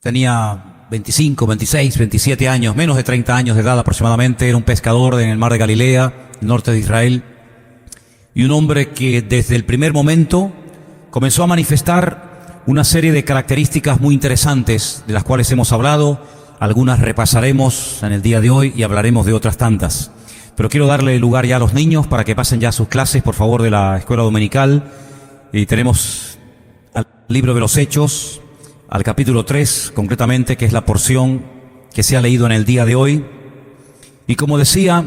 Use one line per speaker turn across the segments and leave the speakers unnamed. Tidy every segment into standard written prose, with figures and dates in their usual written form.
tenía 25, 26, 27 años, menos de 30 años de edad aproximadamente. Era un pescador en el mar de Galilea, el norte de Israel, y un hombre que desde el primer momento comenzó a manifestar una serie de características muy interesantes, de las cuales hemos hablado. Algunas repasaremos en el día de hoy y hablaremos de otras tantas. Pero quiero darle lugar ya a los niños para que pasen ya sus clases, por favor, de la escuela dominical. Y tenemos al libro de los Hechos, al capítulo 3, concretamente, que es la porción que se ha leído en el día de hoy. Y como decía,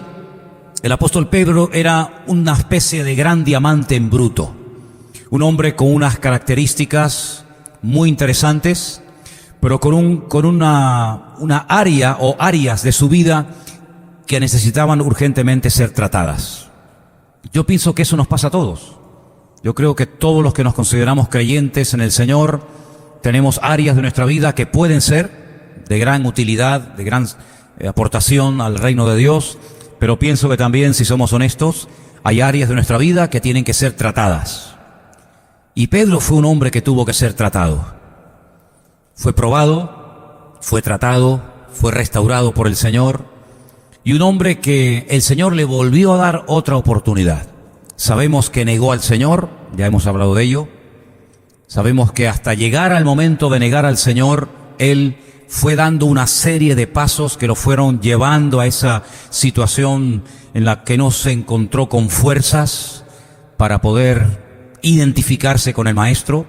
el apóstol Pedro era una especie de gran diamante en bruto. Un hombre con unas características muy interesantes, pero con una área o áreas de su vida que necesitaban urgentemente ser tratadas. Yo pienso que eso nos pasa a todos. Yo creo que todos los que nos consideramos creyentes en el Señor tenemos áreas de nuestra vida que pueden ser de gran utilidad, de gran aportación al reino de Dios, pero pienso que también, si somos honestos, hay áreas de nuestra vida que tienen que ser tratadas. Y Pedro fue un hombre que tuvo que ser tratado. Fue probado, fue tratado, fue restaurado por el Señor, y un hombre que el Señor le volvió a dar otra oportunidad. Sabemos que negó al Señor, ya hemos hablado de ello. Sabemos que hasta llegar al momento de negar al Señor, él fue dando una serie de pasos que lo fueron llevando a esa situación en la que no se encontró con fuerzas para poder identificarse con el Maestro.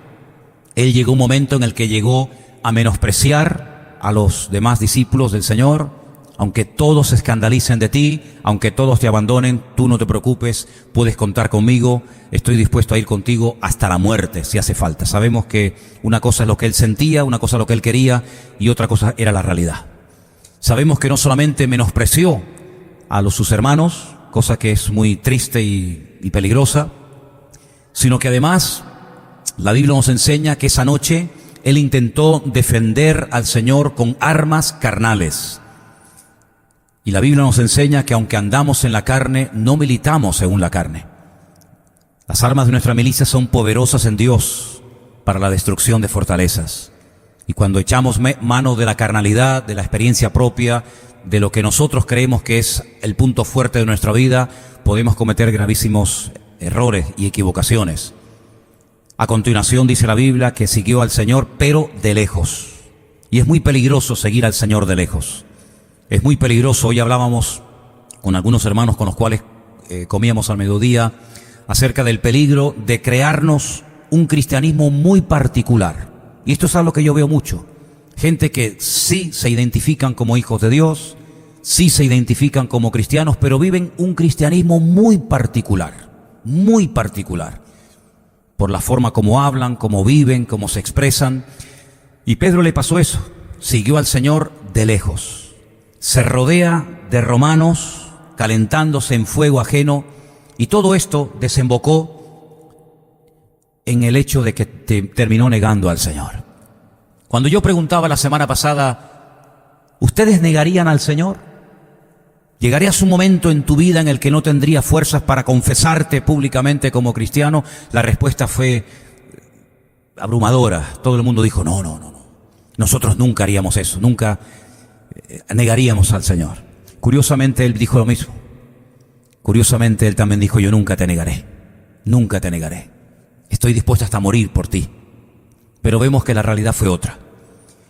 Él llegó un momento en el que llegó a menospreciar a los demás discípulos del Señor. Aunque todos se escandalicen de ti, aunque todos te abandonen, tú no te preocupes, puedes contar conmigo, estoy dispuesto a ir contigo hasta la muerte si hace falta. Sabemos que una cosa es lo que él sentía, una cosa es lo que él quería y otra cosa era la realidad. Sabemos que no solamente menospreció a sus hermanos, cosa que es muy triste y peligrosa, sino que además la Biblia nos enseña que esa noche él intentó defender al Señor con armas carnales. Y la Biblia nos enseña que aunque andamos en la carne, no militamos según la carne. Las armas de nuestra milicia son poderosas en Dios para la destrucción de fortalezas. Y cuando echamos mano de la carnalidad, de la experiencia propia, de lo que nosotros creemos que es el punto fuerte de nuestra vida, podemos cometer gravísimos errores y equivocaciones. A continuación dice la Biblia que siguió al Señor, pero de lejos. Y es muy peligroso seguir al Señor de lejos. Es muy peligroso. Hoy hablábamos con algunos hermanos con los cuales comíamos al mediodía acerca del peligro de crearnos un cristianismo muy particular. Y esto es algo que yo veo mucho. Gente que sí se identifican como hijos de Dios, sí se identifican como cristianos, pero viven un cristianismo muy particular, por la forma como hablan, como viven, como se expresan. Y Pedro le pasó eso, siguió al Señor de lejos. Se rodea de romanos, calentándose en fuego ajeno, y todo esto desembocó en el hecho de que terminó negando al Señor. Cuando yo preguntaba la semana pasada, ¿ustedes negarían al Señor? ¿Llegarías un momento en tu vida en el que no tendrías fuerzas para confesarte públicamente como cristiano? La respuesta fue abrumadora. Todo el mundo dijo, no. Nosotros nunca haríamos eso, nunca negaríamos al Señor. Curiosamente él dijo lo mismo. Curiosamente él también dijo, yo nunca te negaré. Estoy dispuesto hasta morir por ti. Pero vemos que la realidad fue otra.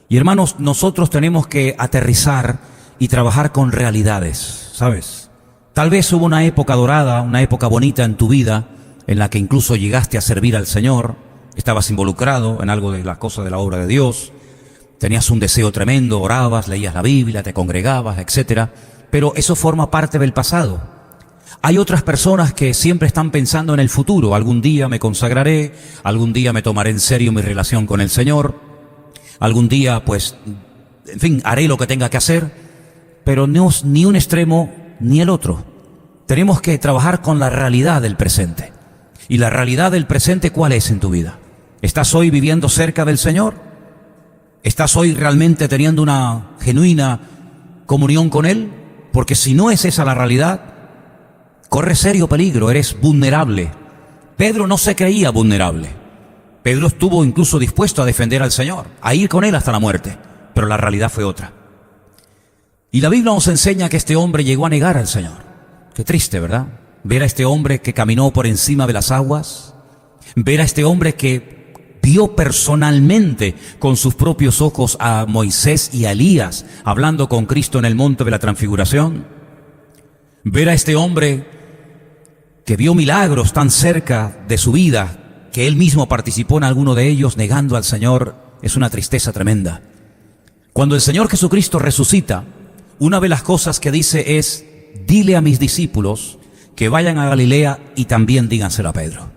Y hermanos, nosotros tenemos que aterrizar y trabajar con realidades, ¿sabes? Tal vez hubo una época dorada, una época bonita en tu vida, en la que incluso llegaste a servir al Señor, estabas involucrado en algo de las cosas de la obra de Dios, tenías un deseo tremendo, orabas, leías la Biblia, te congregabas, etcétera. Pero eso forma parte del pasado. Hay otras personas que siempre están pensando en el futuro. Algún día me consagraré, algún día me tomaré en serio mi relación con el Señor, algún día, pues, en fin, haré lo que tenga que hacer, pero no es ni un extremo ni el otro. Tenemos que trabajar con la realidad del presente. ¿Y la realidad del presente cuál es en tu vida? ¿Estás hoy viviendo cerca del Señor? ¿Estás hoy realmente teniendo una genuina comunión con Él? Porque si no es esa la realidad, corres serio peligro, eres vulnerable. Pedro no se creía vulnerable. Pedro estuvo incluso dispuesto a defender al Señor, a ir con Él hasta la muerte. pero la realidad fue otra. Y la Biblia nos enseña que este hombre llegó a negar al Señor. Qué triste, ¿verdad? Ver a este hombre que caminó por encima de las aguas, ver a este hombre que vio personalmente con sus propios ojos a Moisés y a Elías hablando con Cristo en el monte de la transfiguración, ver a este hombre que vio milagros tan cerca de su vida que él mismo participó en alguno de ellos negando al Señor, es una tristeza tremenda. Cuando el Señor Jesucristo resucita, una de las cosas que dice es: dile a mis discípulos que vayan a Galilea y también díganselo a Pedro.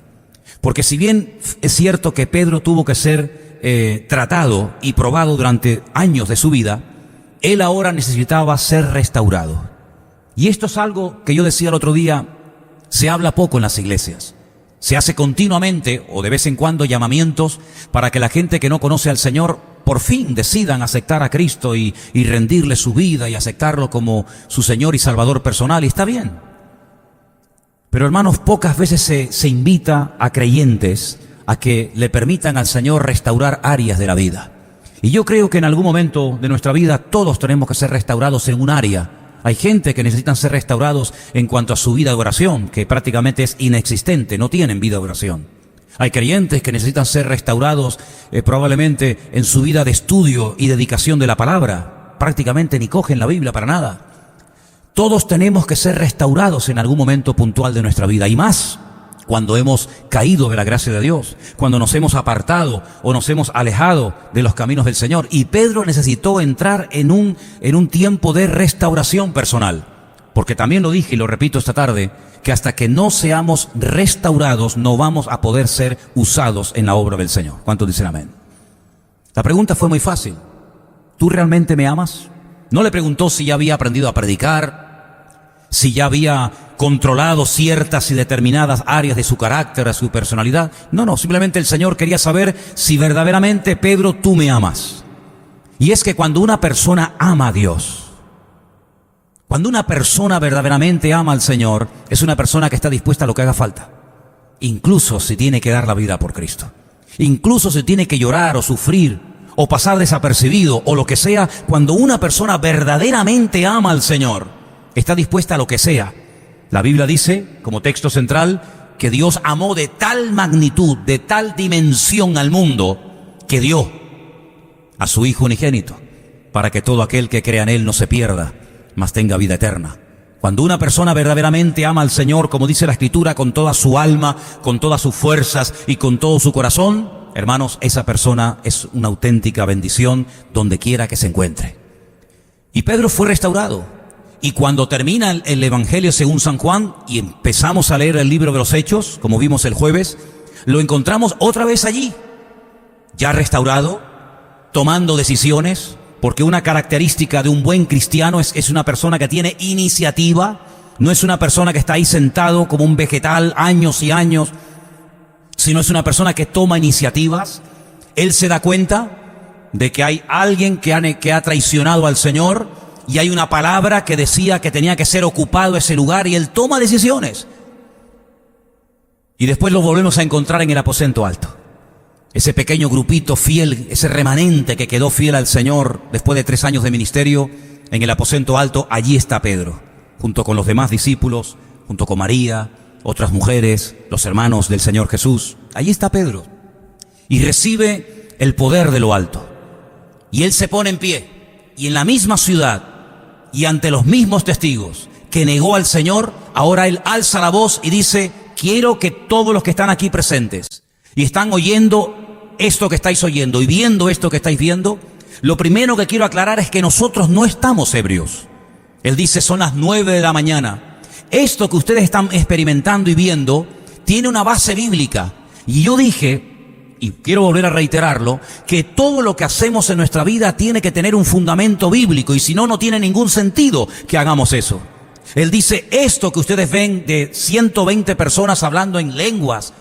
Porque si bien es cierto que Pedro tuvo que ser tratado y probado durante años de su vida, él ahora necesitaba ser restaurado. Y esto es algo que yo decía el otro día, se habla poco en las iglesias. Se hace continuamente o de vez en cuando llamamientos para que la gente que no conoce al Señor por fin decidan aceptar a Cristo y rendirle su vida y aceptarlo como su Señor y Salvador personal, y está bien. Pero hermanos, pocas veces se invita a creyentes a que le permitan al Señor restaurar áreas de la vida. Y yo creo que en algún momento de nuestra vida todos tenemos que ser restaurados en un área. Hay gente que necesitan ser restaurados en cuanto a su vida de oración, que prácticamente es inexistente, no tienen vida de oración. Hay creyentes que necesitan ser restaurados probablemente en su vida de estudio y dedicación de la palabra. Prácticamente ni cogen la Biblia para nada. Todos tenemos que ser restaurados en algún momento puntual de nuestra vida, y más cuando hemos caído de la gracia de Dios, cuando nos hemos apartado o nos hemos alejado de los caminos del Señor. Y Pedro necesitó entrar en un tiempo de restauración personal. Porque también lo dije y lo repito esta tarde, que hasta que no seamos restaurados no vamos a poder ser usados en la obra del Señor. ¿Cuántos dicen amén? La pregunta fue muy fácil. ¿Tú realmente me amas? No le preguntó si ya había aprendido a predicar, si ya había controlado ciertas y determinadas áreas de su carácter, de su personalidad. No, simplemente el Señor quería saber si verdaderamente, Pedro, tú me amas. Y es que cuando una persona ama a Dios, cuando una persona verdaderamente ama al Señor, es una persona que está dispuesta a lo que haga falta, incluso si tiene que dar la vida por Cristo, incluso si tiene que llorar o sufrir o pasar desapercibido o lo que sea. Cuando una persona verdaderamente ama al Señor, está dispuesta a lo que sea. La Biblia dice, como texto central, que Dios amó de tal magnitud, de tal dimensión al mundo, que dio a su Hijo unigénito, para que todo aquel que crea en Él no se pierda, mas tenga vida eterna. Cuando una persona verdaderamente ama al Señor, como dice la Escritura, con toda su alma, con todas sus fuerzas y con todo su corazón, hermanos, esa persona es una auténtica bendición donde quiera que se encuentre. Y Pedro fue restaurado. Y cuando termina el Evangelio según San Juan y empezamos a leer el libro de los Hechos, como vimos el jueves, lo encontramos otra vez allí, ya restaurado, tomando decisiones, porque una característica de un buen cristiano es una persona que tiene iniciativa, no es una persona que está ahí sentado como un vegetal años y años, sino es una persona que toma iniciativas. Él se da cuenta de que hay alguien que ha traicionado al Señor, y hay una palabra que decía que tenía que ser ocupado ese lugar, y él toma decisiones. Y después lo volvemos a encontrar en el aposento alto. Ese pequeño grupito fiel, ese remanente que quedó fiel al Señor después de 3 años de ministerio, en el aposento alto, allí está Pedro, junto con los demás discípulos, junto con María, otras mujeres, los hermanos del Señor Jesús. Allí está Pedro. Y recibe el poder de lo alto. Y él se pone en pie. Y en la misma ciudad, y ante los mismos testigos que negó al Señor, ahora él alza la voz y dice: quiero que todos los que están aquí presentes y están oyendo esto que estáis oyendo y viendo esto que estáis viendo, lo primero que quiero aclarar es que nosotros no estamos ebrios. Él dice: son las 9 de la mañana. Esto que ustedes están experimentando y viendo tiene una base bíblica. Y yo dije, y quiero volver a reiterarlo, que todo lo que hacemos en nuestra vida tiene que tener un fundamento bíblico, y si no, no tiene ningún sentido que hagamos eso. Él dice: esto que ustedes ven de 120 personas hablando en lenguas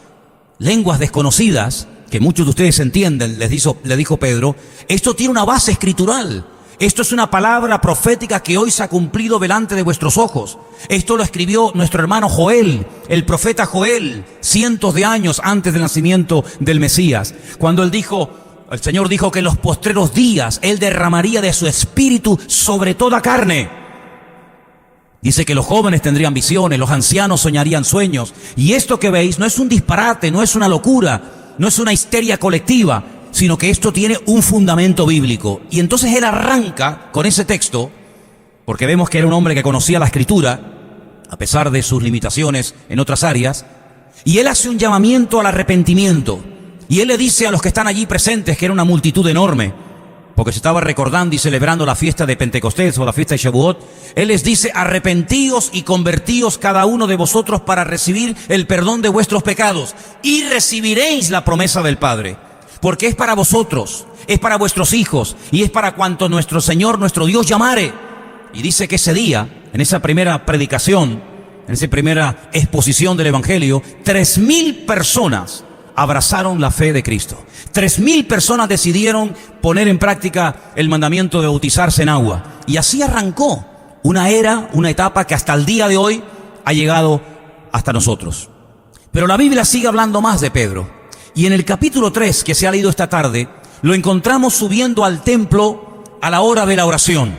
desconocidas, que muchos de ustedes entienden, le dijo Pedro, esto tiene una base escritural. Esto es una palabra profética que hoy se ha cumplido delante de vuestros ojos. Esto lo escribió nuestro hermano Joel, el profeta Joel, cientos de años antes del nacimiento del Mesías, cuando él dijo: el Señor dijo que en los postreros días Él derramaría de su espíritu sobre toda carne. Dice que los jóvenes tendrían visiones, los ancianos soñarían sueños. Y esto que veis no es un disparate, no es una locura, no es una histeria colectiva, sino que esto tiene un fundamento bíblico. Y entonces Él arranca con ese texto, porque vemos que era un hombre que conocía la Escritura, a pesar de sus limitaciones en otras áreas, y Él hace un llamamiento al arrepentimiento. Y Él le dice a los que están allí presentes, que era una multitud enorme, porque se estaba recordando y celebrando la fiesta de Pentecostés o la fiesta de Shavuot, Él les dice: arrepentíos y convertíos cada uno de vosotros para recibir el perdón de vuestros pecados, y recibiréis la promesa del Padre, porque es para vosotros, es para vuestros hijos, y es para cuanto nuestro Señor, nuestro Dios llamare. Y dice que ese día, en esa primera predicación, en esa primera exposición del Evangelio, 3,000 personas abrazaron la fe de Cristo. 3,000 personas decidieron poner en práctica el mandamiento de bautizarse en agua. Y así arrancó una era, una etapa que hasta el día de hoy ha llegado hasta nosotros. Pero la Biblia sigue hablando más de Pedro. Y en el capítulo 3, que se ha leído esta tarde, lo encontramos subiendo al templo a la hora de la oración.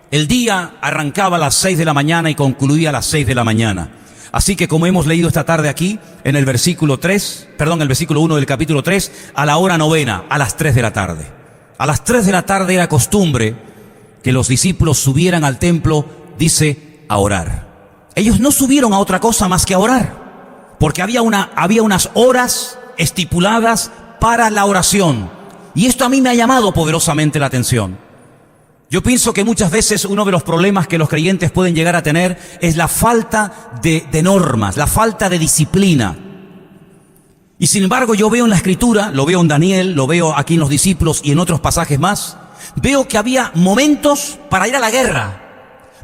El día arrancaba a las 6 de la mañana y concluía a las 6 de la mañana. Así que, como hemos leído esta tarde aquí, en el versículo 1 del capítulo 3, a la hora novena, a las 3 de la tarde. A las 3 de la tarde era costumbre que los discípulos subieran al templo, dice, a orar. Ellos no subieron a otra cosa más que a orar, porque había unas horas estipuladas para la oración. Y esto a mí me ha llamado poderosamente la atención. Yo pienso que muchas veces uno de los problemas que los creyentes pueden llegar a tener es la falta de normas, la falta de disciplina. Y sin embargo yo veo en la Escritura, lo veo en Daniel, lo veo aquí en los discípulos y en otros pasajes más, veo que había momentos para ir a la guerra.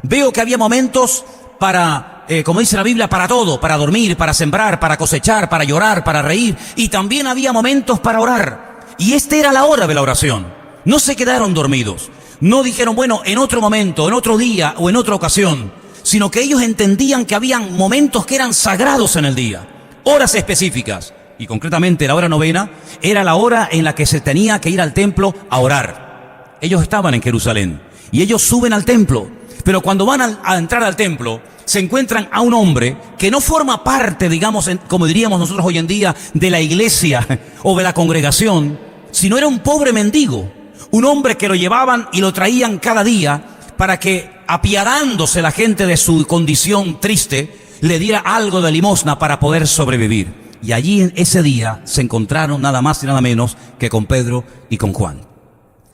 Veo que había momentos para, como dice la Biblia, para todo, para dormir, para sembrar, para cosechar, para llorar, para reír. Y también había momentos para orar. Y esta era la hora de la oración. No se quedaron dormidos. No dijeron, bueno, en otro momento, en otro día o en otra ocasión, sino que ellos entendían que habían momentos que eran sagrados en el día, horas específicas, y concretamente la hora novena era la hora en la que se tenía que ir al templo a orar. Ellos estaban en Jerusalén y ellos suben al templo, pero cuando van a entrar al templo se encuentran a un hombre que no forma parte, digamos, como diríamos nosotros hoy en día, de la iglesia o de la congregación, sino era un pobre mendigo. Un hombre que lo llevaban y lo traían cada día para que, apiadándose la gente de su condición triste, le diera algo de limosna para poder sobrevivir. Y allí en ese día se encontraron nada más y nada menos que con Pedro y con Juan.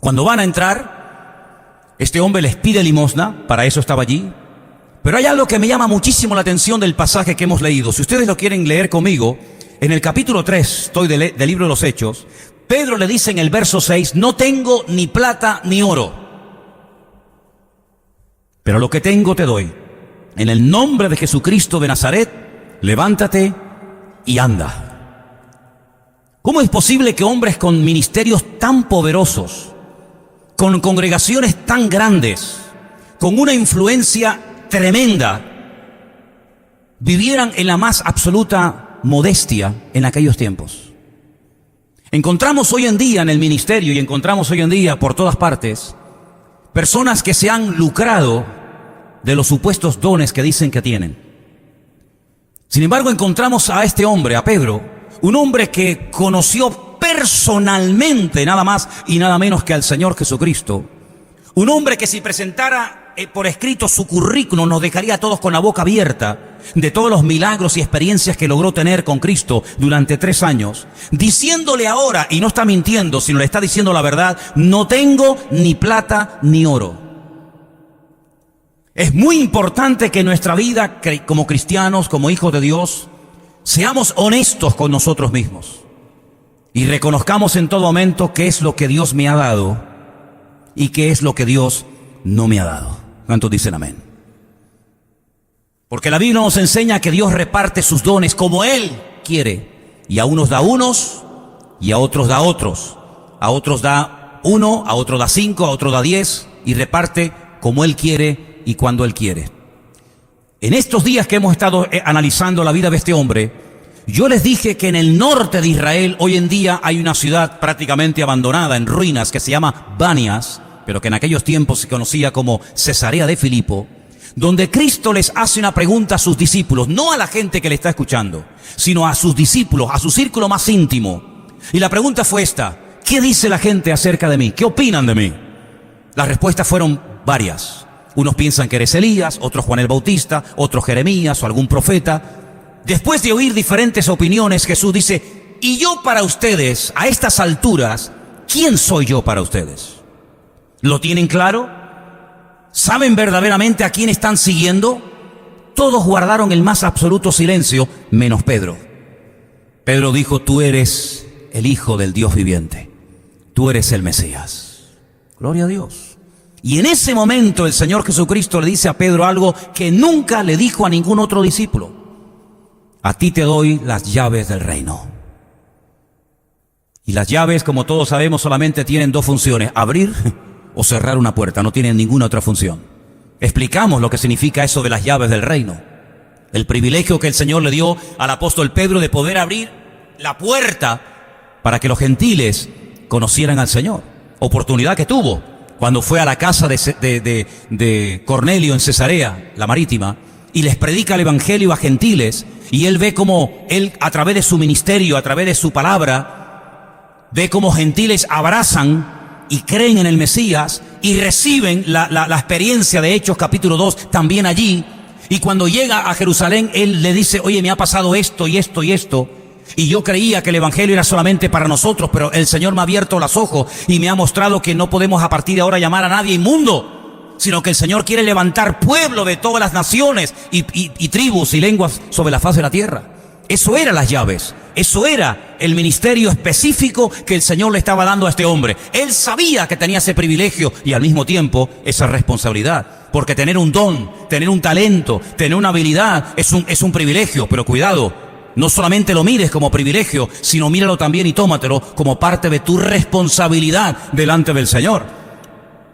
Cuando van a entrar, este hombre les pide limosna, para eso estaba allí. Pero hay algo que me llama muchísimo la atención del pasaje que hemos leído. Si ustedes lo quieren leer conmigo, en el capítulo 3, estoy del libro de los Hechos, Pedro le dice en el verso 6, no tengo ni plata ni oro, pero lo que tengo te doy. En el nombre de Jesucristo de Nazaret, levántate y anda. ¿Cómo es posible que hombres con ministerios tan poderosos, con congregaciones tan grandes, con una influencia tremenda, vivieran en la más absoluta modestia en aquellos tiempos? Encontramos hoy en día en el ministerio y encontramos hoy en día por todas partes personas que se han lucrado de los supuestos dones que dicen que tienen. Sin embargo, encontramos a este hombre, a Pedro, un hombre que conoció personalmente nada más y nada menos que al Señor Jesucristo. Un hombre que si presentara por escrito su currículum nos dejaría a todos con la boca abierta de todos los milagros y experiencias que logró tener con Cristo durante 3 años, diciéndole ahora, y no está mintiendo, sino le está diciendo la verdad, no tengo ni plata ni oro. Es muy importante que en nuestra vida como cristianos, como hijos de Dios, seamos honestos con nosotros mismos y reconozcamos en todo momento qué es lo que Dios me ha dado y qué es lo que Dios no me ha dado. ¿Cuántos dicen amén? Porque la Biblia nos enseña que Dios reparte sus dones como Él quiere. Y a unos da unos y a otros da otros. A otros da 1, a otros da 5, a otros da 10. Y reparte como Él quiere y cuando Él quiere. En estos días que hemos estado analizando la vida de este hombre, Yo les dije que en el norte de Israel hoy en día hay una ciudad prácticamente abandonada, en ruinas, que se llama Banias, pero que en aquellos tiempos se conocía como Cesarea de Filipo, donde Cristo les hace una pregunta a sus discípulos, no a la gente que le está escuchando, sino a sus discípulos, a su círculo más íntimo. Y la pregunta fue esta: ¿qué dice la gente acerca de mí? ¿Qué opinan de mí? Las respuestas fueron varias. Unos piensan que eres Elías, otros Juan el Bautista, otros Jeremías o algún profeta. Después de oír diferentes opiniones, Jesús dice: ¿y yo para ustedes, a estas alturas, quién soy yo para ustedes? ¿Lo tienen claro? ¿Saben verdaderamente a quién están siguiendo? Todos guardaron el más absoluto silencio, menos Pedro. Pedro dijo: tú eres el Hijo del Dios viviente. Tú eres el Mesías. Gloria a Dios. Y en ese momento el Señor Jesucristo le dice a Pedro algo que nunca le dijo a ningún otro discípulo: a ti te doy las llaves del reino. Y las llaves, como todos sabemos, solamente tienen dos funciones: abrir o cerrar una puerta, no tienen ninguna otra función. Explicamos lo que significa eso de las llaves del reino. El privilegio que el Señor le dio al apóstol Pedro de poder abrir la puerta para que los gentiles conocieran al Señor. Oportunidad que tuvo cuando fue a la casa de Cornelio en Cesarea, la marítima, y les predica el evangelio a gentiles, y él ve como él, a través de su ministerio, a través de su palabra, ve como gentiles abrazan y creen en el Mesías y reciben la experiencia de Hechos capítulo 2 también allí. Y cuando llega a Jerusalén, él le dice: oye, me ha pasado esto y esto y esto, y yo creía que el evangelio era solamente para nosotros, pero el Señor me ha abierto los ojos y me ha mostrado que no podemos a partir de ahora llamar a nadie inmundo, sino que el Señor quiere levantar pueblo de todas las naciones y tribus y lenguas sobre la faz de la tierra. Eso eran las llaves, eso era el ministerio específico que el Señor le estaba dando a este hombre. Él sabía que tenía ese privilegio y al mismo tiempo esa responsabilidad, porque tener un don, tener un talento, tener una habilidad es un privilegio, pero cuidado, no solamente lo mires como privilegio, sino míralo también y tómatelo como parte de tu responsabilidad delante del Señor.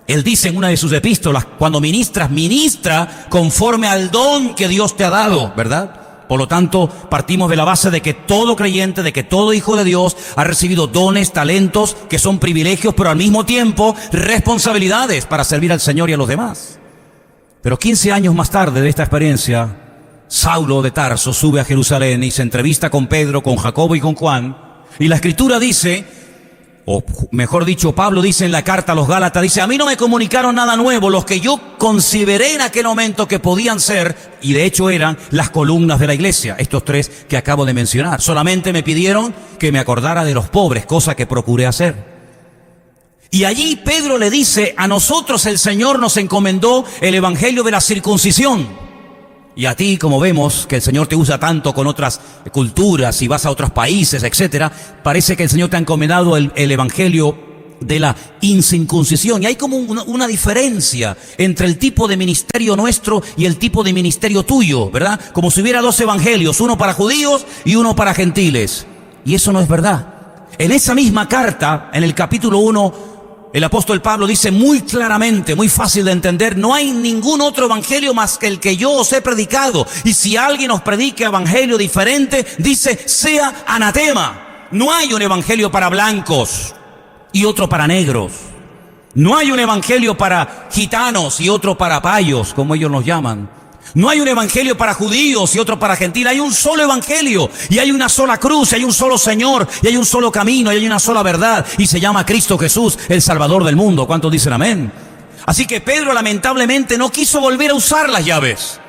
Él dice en una de sus epístolas: cuando ministras, ministra conforme al don que Dios te ha dado, ¿verdad? Por lo tanto, partimos de la base de que todo creyente, de que todo hijo de Dios ha recibido dones, talentos, que son privilegios, pero al mismo tiempo responsabilidades para servir al Señor y a los demás. Pero 15 años más tarde de esta experiencia, Saulo de Tarso sube a Jerusalén y se entrevista con Pedro, con Jacobo y con Juan. Y la Escritura dice, o mejor dicho, Pablo dice en la carta a los Gálatas, dice: a mí no me comunicaron nada nuevo, los que yo consideré en aquel momento que podían ser, y de hecho eran, las columnas de la iglesia, estos tres que acabo de mencionar. Solamente me pidieron que me acordara de los pobres, cosa que procuré hacer. Y allí Pedro le dice: a nosotros el Señor nos encomendó el evangelio de la circuncisión. Y a ti, como vemos que el Señor te usa tanto con otras culturas y vas a otros países, etcétera, parece que el Señor te ha encomendado el evangelio de la incircuncisión. Y hay como una diferencia entre el tipo de ministerio nuestro y el tipo de ministerio tuyo, ¿verdad? Como si hubiera dos evangelios, uno para judíos y uno para gentiles. Y eso no es verdad. En esa misma carta, en el capítulo 1, el apóstol Pablo dice muy claramente, muy fácil de entender: no hay ningún otro evangelio más que el que yo os he predicado. Y si alguien os predica evangelio diferente, dice, sea anatema. No hay un evangelio para blancos y otro para negros. No hay un evangelio para gitanos y otro para payos, como ellos los llaman. No hay un evangelio para judíos y otro para gentiles. Hay un solo evangelio y hay una sola cruz, y hay un solo Señor, y hay un solo camino, y hay una sola verdad, y se llama Cristo Jesús, el Salvador del mundo. ¿Cuántos dicen amén? Así que Pedro lamentablemente no quiso volver a usar las llaves.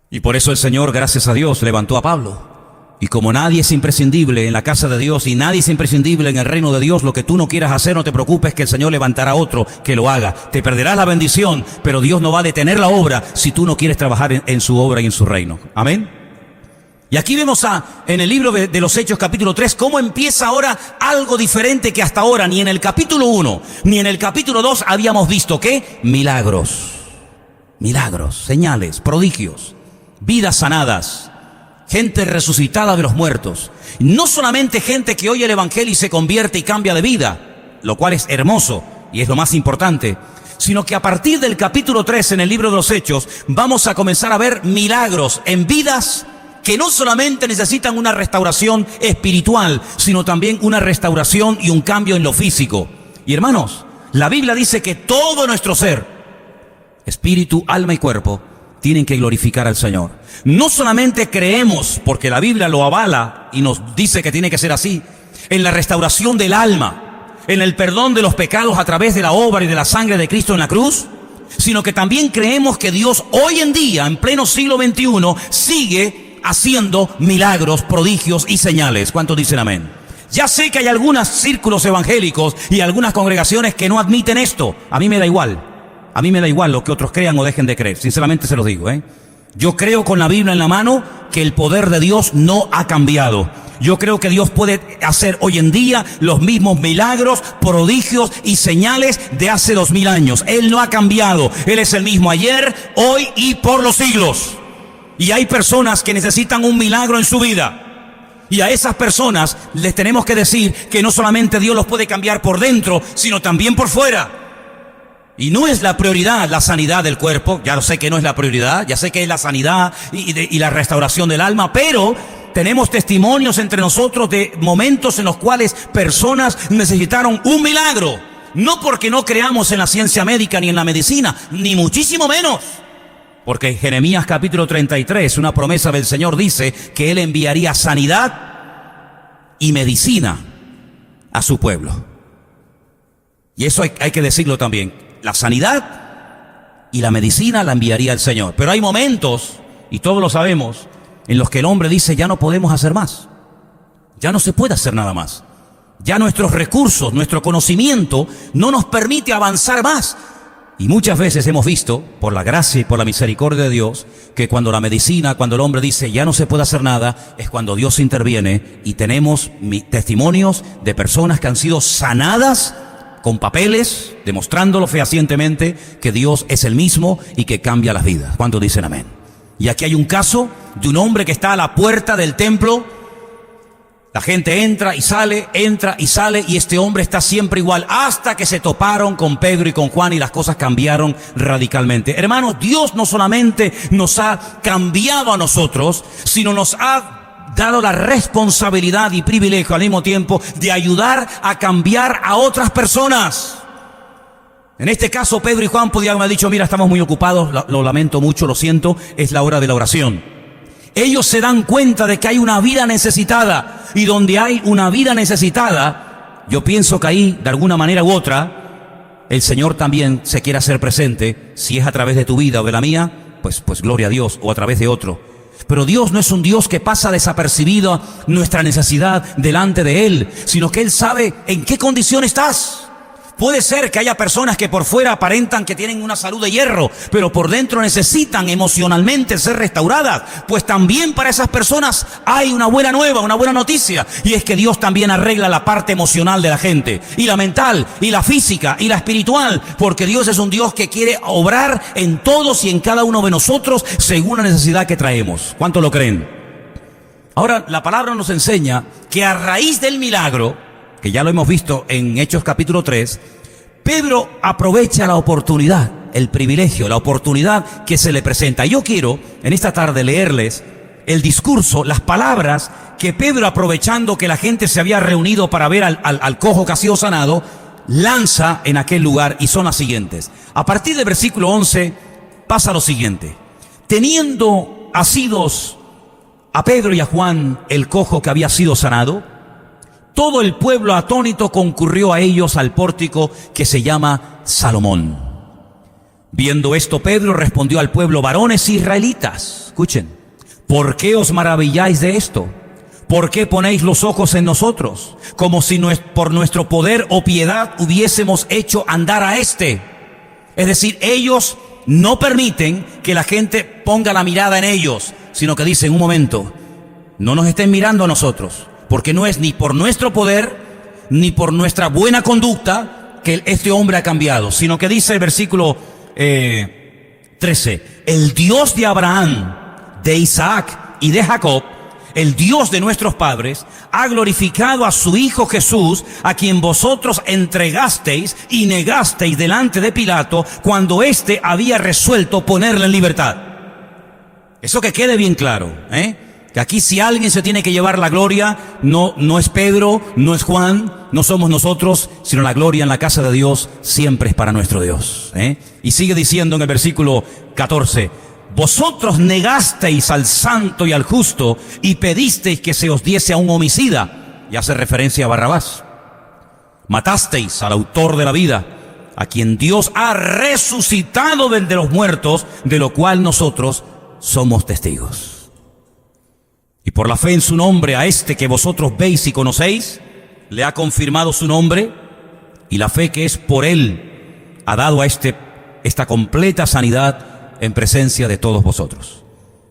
Y por eso el Señor, gracias a Dios, levantó a Pablo. Y como nadie es imprescindible en la casa de Dios y nadie es imprescindible en el reino de Dios, lo que tú no quieras hacer, no te preocupes, que el Señor levantará a otro que lo haga. Te perderás la bendición, pero Dios no va a detener la obra si tú no quieres trabajar en su obra y en su reino. Amén. Y aquí vemos en el libro de los Hechos capítulo 3 cómo empieza ahora algo diferente que hasta ahora ni en el capítulo 1 ni en el capítulo 2 habíamos visto. ¿Qué? Milagros, señales, prodigios, vidas sanadas, gente resucitada de los muertos. No solamente gente que oye el evangelio y se convierte y cambia de vida, lo cual es hermoso y es lo más importante, sino que a partir del capítulo 3 en el libro de los Hechos vamos a comenzar a ver milagros en vidas que no solamente necesitan una restauración espiritual, sino también una restauración y un cambio en lo físico. Y hermanos, la Biblia dice que todo nuestro ser, espíritu, alma y cuerpo, tienen que glorificar al Señor. No solamente creemos, porque la Biblia lo avala y nos dice que tiene que ser así, en la restauración del alma, en el perdón de los pecados a través de la obra y de la sangre de Cristo en la cruz, sino que también creemos que Dios hoy en día, en pleno siglo XXI, sigue haciendo milagros, prodigios y señales. ¿Cuántos dicen amén? Ya sé que hay algunos círculos evangélicos y algunas congregaciones que no admiten esto. A mí me da igual. A mí me da igual lo que otros crean o dejen de creer. Sinceramente se los digo, Yo creo con la Biblia en la mano que el poder de Dios no ha cambiado. Yo creo que Dios puede hacer hoy en día los mismos milagros, prodigios y señales de hace 2000 años. Él no ha cambiado. Él es el mismo ayer, hoy y por los siglos. Y hay personas que necesitan un milagro en su vida. Y a esas personas les tenemos que decir que no solamente Dios los puede cambiar por dentro, sino también por fuera. Y no es la prioridad la sanidad del cuerpo, ya lo sé que no es la prioridad, ya sé que es la sanidad y la restauración del alma, pero tenemos testimonios entre nosotros de momentos en los cuales personas necesitaron un milagro. No porque no creamos en la ciencia médica ni en la medicina, ni muchísimo menos. Porque en Jeremías capítulo 33, una promesa del Señor dice que Él enviaría sanidad y medicina a su pueblo. Y eso hay que decirlo también. La sanidad y la medicina la enviaría el Señor. Pero hay momentos, y todos lo sabemos, en los que el hombre dice ya no podemos hacer más. Ya no se puede hacer nada más. Ya nuestros recursos, nuestro conocimiento no nos permite avanzar más. Y muchas veces hemos visto, por la gracia y por la misericordia de Dios, que cuando la medicina, cuando el hombre dice ya no se puede hacer nada, es cuando Dios interviene y tenemos testimonios de personas que han sido sanadas con papeles, demostrándolo fehacientemente que Dios es el mismo y que cambia las vidas. ¿Cuántos dicen amén? Y aquí hay un caso de un hombre que está a la puerta del templo. La gente entra y sale, y este hombre está siempre igual, hasta que se toparon con Pedro y con Juan y las cosas cambiaron radicalmente. Hermanos, Dios no solamente nos ha cambiado a nosotros, sino nos ha dado la responsabilidad y privilegio al mismo tiempo de ayudar a cambiar a otras personas. En este caso, Pedro y Juan podían haber dicho, mira, estamos muy ocupados, lo lamento mucho, lo siento, es la hora de la oración. Ellos se dan cuenta de que hay una vida necesitada, y donde hay una vida necesitada, yo pienso que ahí, de alguna manera u otra, el Señor también se quiere hacer presente. Si es a través de tu vida o de la mía, pues gloria a Dios, o a través de otro. Pero Dios no es un Dios que pasa desapercibido nuestra necesidad delante de Él, sino que Él sabe en qué condición estás. Puede ser que haya personas que por fuera aparentan que tienen una salud de hierro, pero por dentro necesitan emocionalmente ser restauradas. Pues también para esas personas hay una buena nueva, una buena noticia. Y es que Dios también arregla la parte emocional de la gente, y la mental, y la física, y la espiritual. Porque Dios es un Dios que quiere obrar en todos y en cada uno de nosotros según la necesidad que traemos. ¿Cuántos lo creen? Ahora, la palabra nos enseña que a raíz del milagro, que ya lo hemos visto en Hechos capítulo 3, Pedro aprovecha la oportunidad, el privilegio, la oportunidad que se le presenta. Yo quiero en esta tarde leerles el discurso, las palabras que Pedro, aprovechando que la gente se había reunido para ver al cojo que ha sido sanado, lanza en aquel lugar, y son las siguientes. A partir del versículo 11 pasa lo siguiente: teniendo asidos a Pedro y a Juan el cojo que había sido sanado, todo el pueblo atónito concurrió a ellos al pórtico que se llama Salomón. Viendo esto, Pedro respondió al pueblo: varones israelitas, escuchen, ¿por qué os maravilláis de esto? ¿Por qué ponéis los ojos en nosotros, como si por nuestro poder o piedad hubiésemos hecho andar a este? Es decir, ellos no permiten que la gente ponga la mirada en ellos, sino que dicen, un momento, no nos estén mirando a nosotros, porque no es ni por nuestro poder, ni por nuestra buena conducta que este hombre ha cambiado, sino que dice el versículo 13, el Dios de Abraham, de Isaac y de Jacob, el Dios de nuestros padres, ha glorificado a su Hijo Jesús, a quien vosotros entregasteis y negasteis delante de Pilato, cuando éste había resuelto ponerle en libertad. Eso que quede bien claro, Que aquí si alguien se tiene que llevar la gloria, no es Pedro, no es Juan, no somos nosotros, sino la gloria en la casa de Dios siempre es para nuestro Dios. Y sigue diciendo en el versículo 14, vosotros negasteis al santo y al justo y pedisteis que se os diese a un homicida. Y hace referencia a Barrabás. Matasteis al autor de la vida, a quien Dios ha resucitado de los muertos, de lo cual nosotros somos testigos. Y por la fe en su nombre, a este que vosotros veis y conocéis, le ha confirmado su nombre, y la fe que es por él ha dado a esta completa sanidad en presencia de todos vosotros.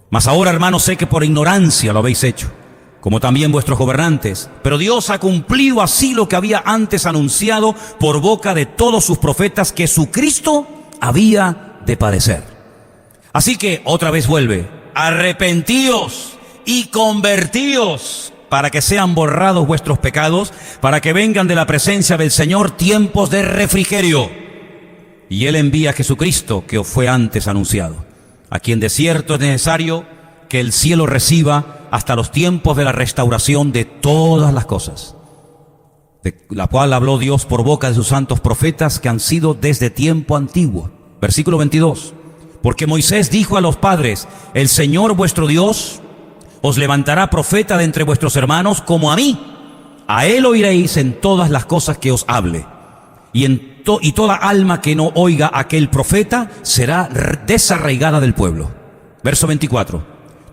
Mas ahora, hermanos, sé que por ignorancia lo habéis hecho, como también vuestros gobernantes, pero Dios ha cumplido así lo que había antes anunciado por boca de todos sus profetas, que su Cristo había de padecer. Así que otra vez vuelve, arrepentíos y convertíos para que sean borrados vuestros pecados, para que vengan de la presencia del Señor tiempos de refrigerio. Y Él envía a Jesucristo, que os fue antes anunciado, a quien de cierto es necesario que el cielo reciba hasta los tiempos de la restauración de todas las cosas, de la cual habló Dios por boca de sus santos profetas que han sido desde tiempo antiguo. Versículo 22. Porque Moisés dijo a los padres, el Señor vuestro Dios os levantará profeta de entre vuestros hermanos como a mí. A él oiréis en todas las cosas que os hable. Y toda alma que no oiga a aquel profeta será desarraigada del pueblo. Verso 24.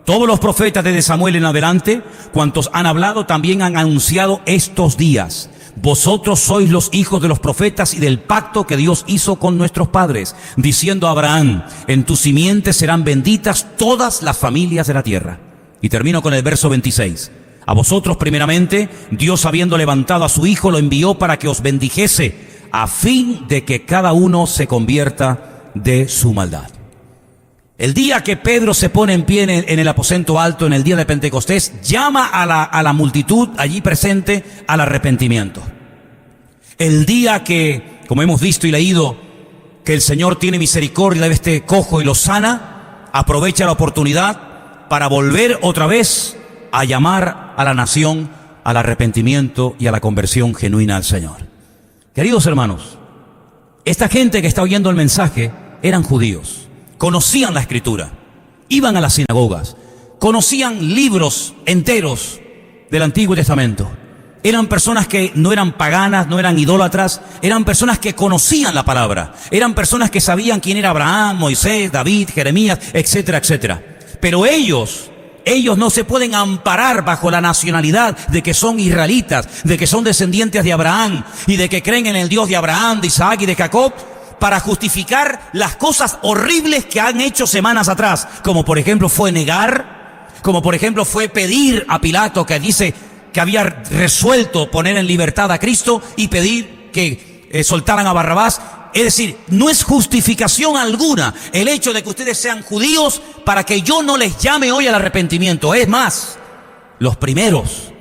Todos los profetas desde Samuel en adelante, cuantos han hablado, también han anunciado estos días. Vosotros sois los hijos de los profetas y del pacto que Dios hizo con nuestros padres, diciendo a Abraham, en tu simiente serán benditas todas las familias de la tierra. Y termino con el verso 26. A vosotros primeramente, Dios habiendo levantado a su Hijo, lo envió para que os bendijese, a fin de que cada uno se convierta de su maldad. El día que Pedro se pone en pie en el aposento alto, en el día de Pentecostés, llama a la multitud allí presente al arrepentimiento. El día que, como hemos visto y leído, que el Señor tiene misericordia de este cojo y lo sana, aprovecha la oportunidad para volver otra vez a llamar a la nación al arrepentimiento y a la conversión genuina al Señor. Queridos hermanos, esta gente que está oyendo el mensaje eran judíos, conocían la Escritura, iban a las sinagogas, conocían libros enteros del Antiguo Testamento. Eran personas que no eran paganas, no eran idólatras, eran personas que conocían la palabra, eran personas que sabían quién era Abraham, Moisés, David, Jeremías, etcétera, etcétera. Pero ellos no se pueden amparar bajo la nacionalidad de que son israelitas, de que son descendientes de Abraham y de que creen en el Dios de Abraham, de Isaac y de Jacob, para justificar las cosas horribles que han hecho semanas atrás, como por ejemplo fue negar, como por ejemplo fue pedir a Pilato, que dice que había resuelto poner en libertad a Cristo, y pedir que soltaran a Barrabás. Es decir, no es justificación alguna el hecho de que ustedes sean judíos para que yo no les llame hoy al arrepentimiento. Es más, los primeros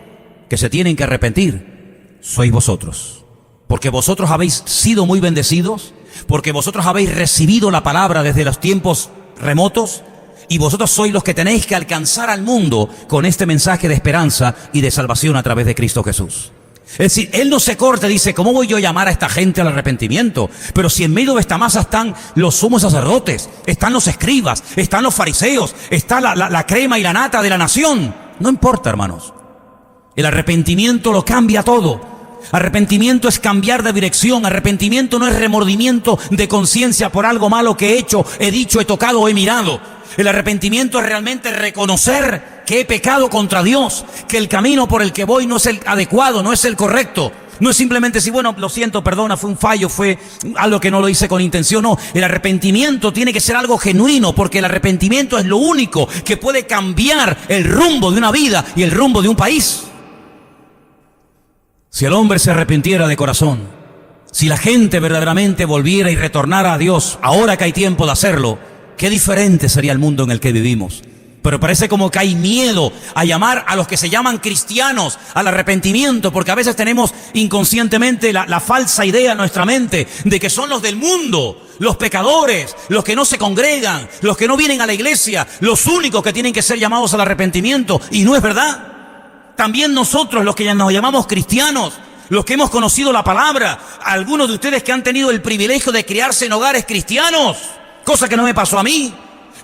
que se tienen que arrepentir sois vosotros, porque vosotros habéis sido muy bendecidos, porque vosotros habéis recibido la palabra desde los tiempos remotos, y vosotros sois los que tenéis que alcanzar al mundo con este mensaje de esperanza y de salvación a través de Cristo Jesús. Es decir, Él no se corta y dice, ¿cómo voy yo a llamar a esta gente al arrepentimiento? Pero si en medio de esta masa están los sumos sacerdotes, están los escribas, están los fariseos, está la crema y la nata de la nación. No importa, hermanos. El arrepentimiento lo cambia todo. Arrepentimiento es cambiar de dirección. Arrepentimiento no es remordimiento de conciencia por algo malo que he hecho, he dicho, he tocado o he mirado. El arrepentimiento es realmente reconocer que he pecado contra Dios, que el camino por el que voy no es el adecuado, no es el correcto. No es simplemente decir, bueno, lo siento, perdona, fue un fallo, fue algo que no lo hice con intención. No, el arrepentimiento tiene que ser algo genuino, porque el arrepentimiento es lo único que puede cambiar el rumbo de una vida y el rumbo de un país. Si el hombre se arrepintiera de corazón, si la gente verdaderamente volviera y retornara a Dios, ahora que hay tiempo de hacerlo, qué diferente sería el mundo en el que vivimos. Pero parece como que hay miedo a llamar a los que se llaman cristianos al arrepentimiento, porque a veces tenemos inconscientemente la falsa idea en nuestra mente de que son los del mundo, los pecadores, los que no se congregan, los que no vienen a la iglesia, los únicos que tienen que ser llamados al arrepentimiento. Y no es verdad. También nosotros, los que ya nos llamamos cristianos, los que hemos conocido la palabra, algunos de ustedes que han tenido el privilegio de criarse en hogares cristianos, cosa que no me pasó a mí,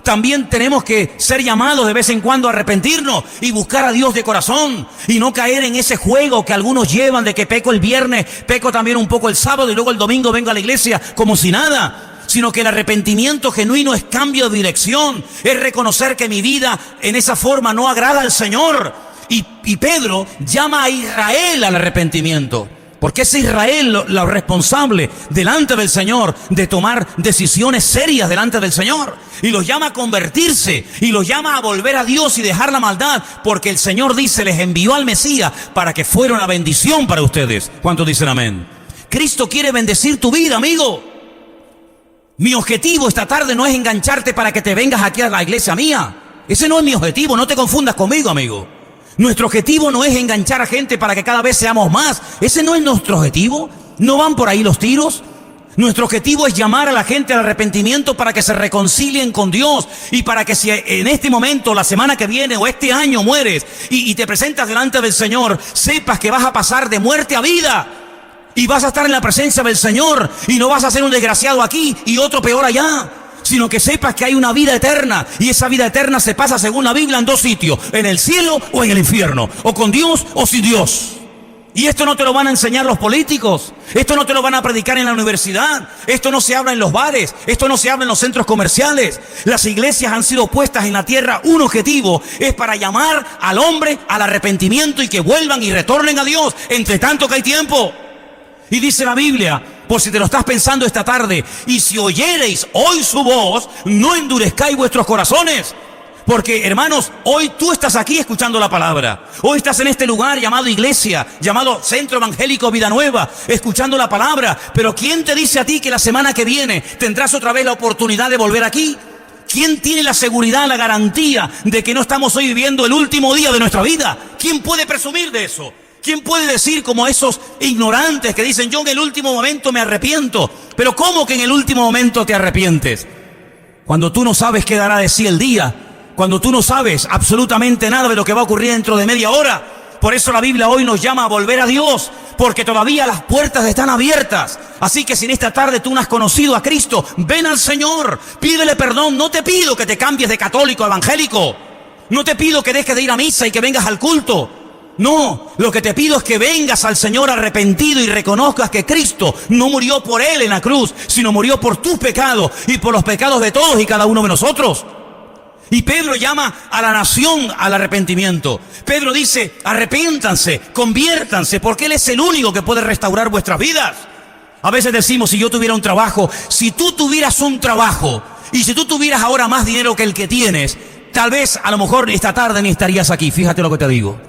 también tenemos que ser llamados de vez en cuando a arrepentirnos y buscar a Dios de corazón y no caer en ese juego que algunos llevan de que peco el viernes, peco también un poco el sábado y luego el domingo vengo a la iglesia como si nada. Sino que el arrepentimiento genuino es cambio de dirección, es reconocer que mi vida en esa forma no agrada al Señor. Y Pedro llama a Israel al arrepentimiento, porque es Israel lo responsable delante del Señor de tomar decisiones serias delante del Señor. Y los llama a convertirse, y los llama a volver a Dios y dejar la maldad, porque el Señor dice, les envió al Mesías para que fuera una bendición para ustedes. ¿Cuántos dicen amén? Cristo quiere bendecir tu vida, amigo. Mi objetivo esta tarde no es engancharte para que te vengas aquí a la iglesia mía. Ese no es mi objetivo, no te confundas conmigo, amigo. Nuestro objetivo no es enganchar a gente para que cada vez seamos más. Ese no es nuestro objetivo. No van por ahí los tiros. Nuestro objetivo es llamar a la gente al arrepentimiento para que se reconcilien con Dios y para que si en este momento, la semana que viene o este año mueres y te presentas delante del Señor, sepas que vas a pasar de muerte a vida y vas a estar en la presencia del Señor y no vas a ser un desgraciado aquí y otro peor allá, sino que sepas que hay una vida eterna y esa vida eterna se pasa, según la Biblia, en dos sitios: en el cielo o en el infierno, o con Dios o sin Dios. Y esto no te lo van a enseñar los políticos, esto no te lo van a predicar en la universidad, esto no se habla en los bares, esto no se habla en los centros comerciales. Las iglesias han sido puestas en la tierra, un objetivo es para llamar al hombre al arrepentimiento y que vuelvan y retornen a Dios, entre tanto que hay tiempo. Y dice la Biblia, por si te lo estás pensando esta tarde, y si oyereis hoy su voz, no endurezcáis vuestros corazones. Porque, hermanos, hoy tú estás aquí escuchando la palabra. Hoy estás en este lugar llamado iglesia, llamado Centro Evangélico Vida Nueva, escuchando la palabra. Pero ¿quién te dice a ti que la semana que viene tendrás otra vez la oportunidad de volver aquí? ¿Quién tiene la seguridad, la garantía de que no estamos hoy viviendo el último día de nuestra vida? ¿Quién puede presumir de eso? ¿Quién puede decir como esos ignorantes que dicen, yo en el último momento me arrepiento? Pero ¿cómo que en el último momento te arrepientes? Cuando tú no sabes qué dará de sí el día, cuando tú no sabes absolutamente nada de lo que va a ocurrir dentro de media hora. Por eso la Biblia hoy nos llama a volver a Dios, porque todavía las puertas están abiertas. Así que si en esta tarde tú no has conocido a Cristo, ven al Señor, pídele perdón. No te pido que te cambies de católico a evangélico, no te pido que dejes de ir a misa y que vengas al culto. No, lo que te pido es que vengas al Señor arrepentido y reconozcas que Cristo no murió por Él en la cruz, sino murió por tus pecados y por los pecados de todos y cada uno de nosotros. Y Pedro llama a la nación al arrepentimiento. Pedro dice, arrepiéntanse, conviértanse, porque Él es el único que puede restaurar vuestras vidas. A veces decimos, si yo tuviera un trabajo, si tú tuvieras un trabajo, y si tú tuvieras ahora más dinero que el que tienes, tal vez a lo mejor esta tarde ni estarías aquí. Fíjate lo que te digo.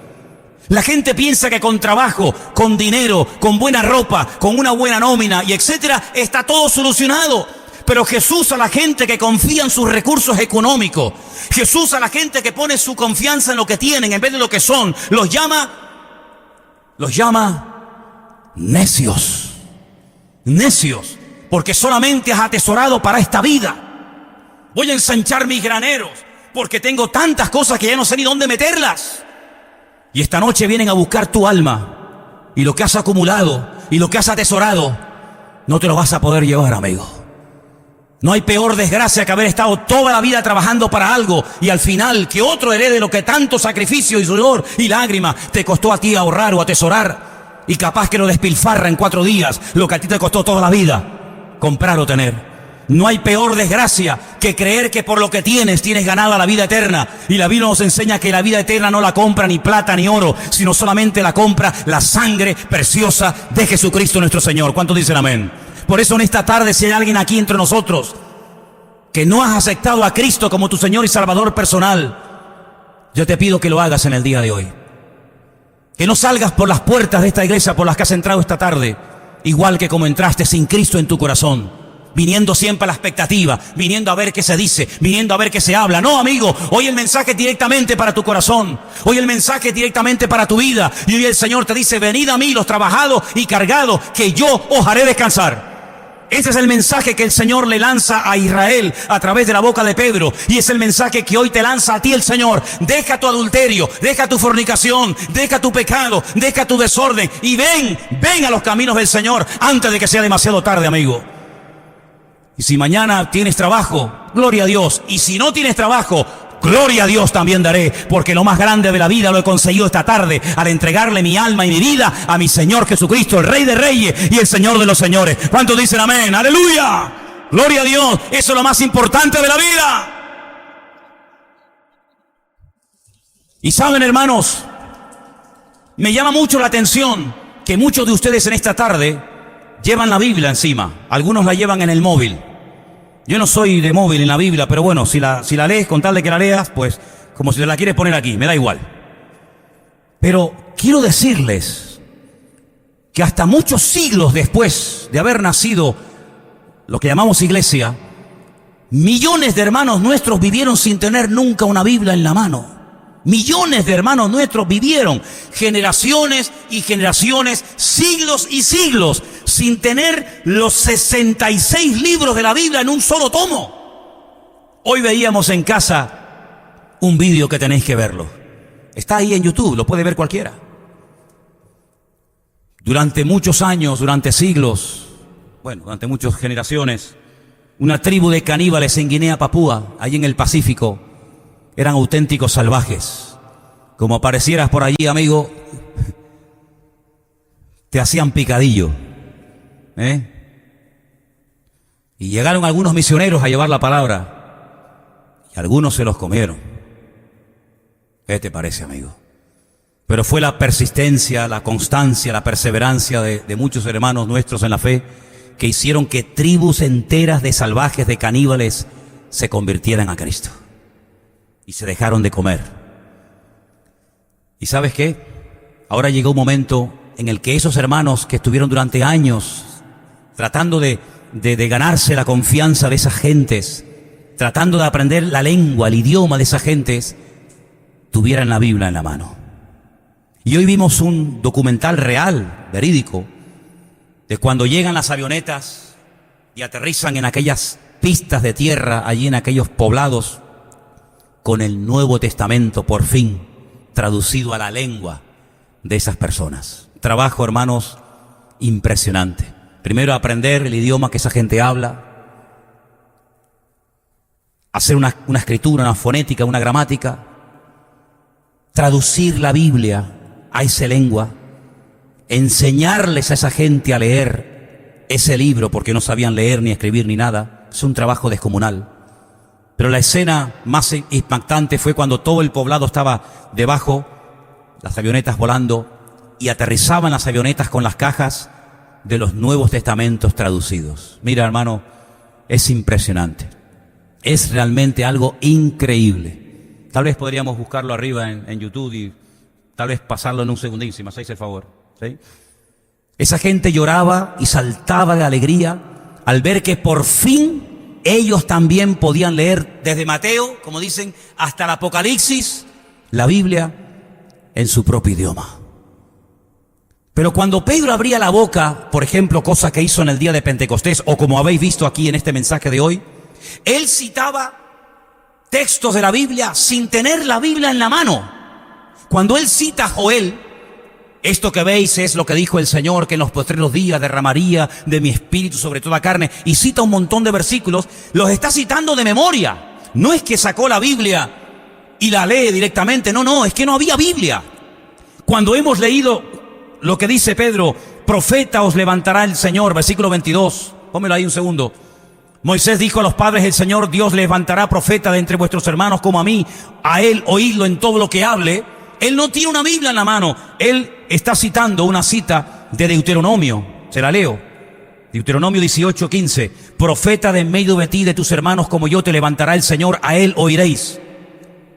La gente piensa que con trabajo, con dinero, con buena ropa, con una buena nómina y etcétera, está todo solucionado. Pero Jesús a la gente que confía en sus recursos económicos, Jesús a la gente que pone su confianza en lo que tienen en vez de lo que son, los llama necios. Necios, porque solamente has atesorado para esta vida. Voy a ensanchar mis graneros, porque tengo tantas cosas que ya no sé ni dónde meterlas. Y esta noche vienen a buscar tu alma, y lo que has acumulado, y lo que has atesorado, no te lo vas a poder llevar, amigo. No hay peor desgracia que haber estado toda la vida trabajando para algo y al final que otro herede lo que tanto sacrificio y sudor y lágrimas te costó a ti ahorrar o atesorar, y capaz que lo despilfarra en 4 días lo que a ti te costó toda la vida comprar o tener. No hay peor desgracia que creer que por lo que tienes ganada la vida eterna. Y la Biblia nos enseña que la vida eterna no la compra ni plata ni oro, sino solamente la compra la sangre preciosa de Jesucristo nuestro Señor. ¿Cuántos dicen amén? Por eso en esta tarde, si hay alguien aquí entre nosotros que no has aceptado a Cristo como tu Señor y Salvador personal, yo te pido que lo hagas en el día de hoy. Que no salgas por las puertas de esta iglesia por las que has entrado esta tarde igual que como entraste, sin Cristo en tu corazón. viniendo siempre a la expectativa, viniendo a ver qué se dice, viniendo a ver qué se habla. No, amigo, hoy el mensaje es directamente para tu corazón, hoy el mensaje es directamente para tu vida, y hoy el Señor te dice: venid a mí los trabajados y cargados, que yo os haré descansar. Ese es el mensaje que el Señor le lanza a Israel a través de la boca de Pedro, y es el mensaje que hoy te lanza a ti el Señor. Deja tu adulterio, deja tu fornicación, deja tu pecado, deja tu desorden y ven a los caminos del Señor antes de que sea demasiado tarde, amigo. Y si mañana tienes trabajo, gloria a Dios, y si no tienes trabajo, gloria a Dios también daré, porque lo más grande de la vida lo he conseguido esta tarde al entregarle mi alma y mi vida a mi Señor Jesucristo, el Rey de Reyes y el Señor de los Señores. ¿Cuántos dicen amén? ¡Aleluya! ¡Gloria a Dios! Eso es lo más importante de la vida. Y saben, hermanos, me llama mucho la atención que muchos de ustedes en esta tarde llevan la Biblia encima. Algunos la llevan en el móvil. Yo no soy de móvil en la Biblia, pero bueno, si la lees, con tal de que la leas, pues como si te la quieres poner aquí, me da igual. Pero quiero decirles que hasta muchos siglos después de haber nacido lo que llamamos iglesia, millones de hermanos nuestros vivieron sin tener nunca una Biblia en la mano. Millones de hermanos nuestros vivieron generaciones y generaciones, siglos y siglos, sin tener los 66 libros de la Biblia en un solo tomo. Hoy veíamos en casa un vídeo que tenéis que verlo. Está ahí en YouTube, lo puede ver cualquiera. Durante muchos años, durante siglos, durante muchas generaciones, una tribu de caníbales en Guinea Papúa, allí en el Pacífico, eran auténticos salvajes. Como aparecieras por allí, amigo, te hacían picadillo. Y llegaron algunos misioneros a llevar la palabra, y algunos se los comieron. ¿Qué te parece, amigo? Pero fue la persistencia, la constancia, la perseverancia de muchos hermanos nuestros en la fe que hicieron que tribus enteras de salvajes, de caníbales, se convirtieran a Cristo y se dejaron de comer. ¿Y sabes qué? Ahora llegó un momento en el que esos hermanos que estuvieron durante años tratando de ganarse la confianza de esas gentes, tratando de aprender la lengua, el idioma de esas gentes, tuvieran la Biblia en la mano. Y hoy vimos un documental real, verídico, de cuando llegan las avionetas y aterrizan en aquellas pistas de tierra, allí en aquellos poblados, con el Nuevo Testamento por fin traducido a la lengua de esas personas. Trabajo, hermanos, impresionante. Primero aprender el idioma que esa gente habla, hacer una escritura, una fonética, una gramática, traducir la Biblia a esa lengua, enseñarles a esa gente a leer ese libro porque no sabían leer ni escribir ni nada. Es un trabajo descomunal. Pero la escena más impactante fue cuando todo el poblado estaba debajo, las avionetas volando, y aterrizaban las avionetas con las cajas de los Nuevos Testamentos traducidos. Mira, hermano, es impresionante. Es realmente algo increíble. Tal vez podríamos buscarlo arriba en YouTube y tal vez pasarlo en un segundín, si me hacéis el favor. ¿Sí? Esa gente lloraba y saltaba de alegría al ver que por fin ellos también podían leer desde Mateo, como dicen, hasta el Apocalipsis, la Biblia en su propio idioma. Pero cuando Pedro abría la boca, por ejemplo, cosa que hizo en el día de Pentecostés, o como habéis visto aquí en este mensaje de hoy, él citaba textos de la Biblia sin tener la Biblia en la mano. Cuando él cita a Joel, esto que veis es lo que dijo el Señor, que en los postreros días derramaría de mi espíritu sobre toda carne, y cita un montón de versículos, los está citando de memoria. No es que sacó la Biblia y la lee directamente, no, es que no había Biblia. Cuando hemos leído lo que dice Pedro, profeta os levantará el Señor, versículo 22, pónmelo ahí un segundo. Moisés dijo a los padres, el Señor Dios levantará profeta de entre vuestros hermanos como a mí, a él oídlo en todo lo que hable. Él no tiene una Biblia en la mano, él está citando una cita de Deuteronomio, se la leo. Deuteronomio 18:15, profeta de en medio de ti y de tus hermanos como yo te levantará el Señor, a él oiréis.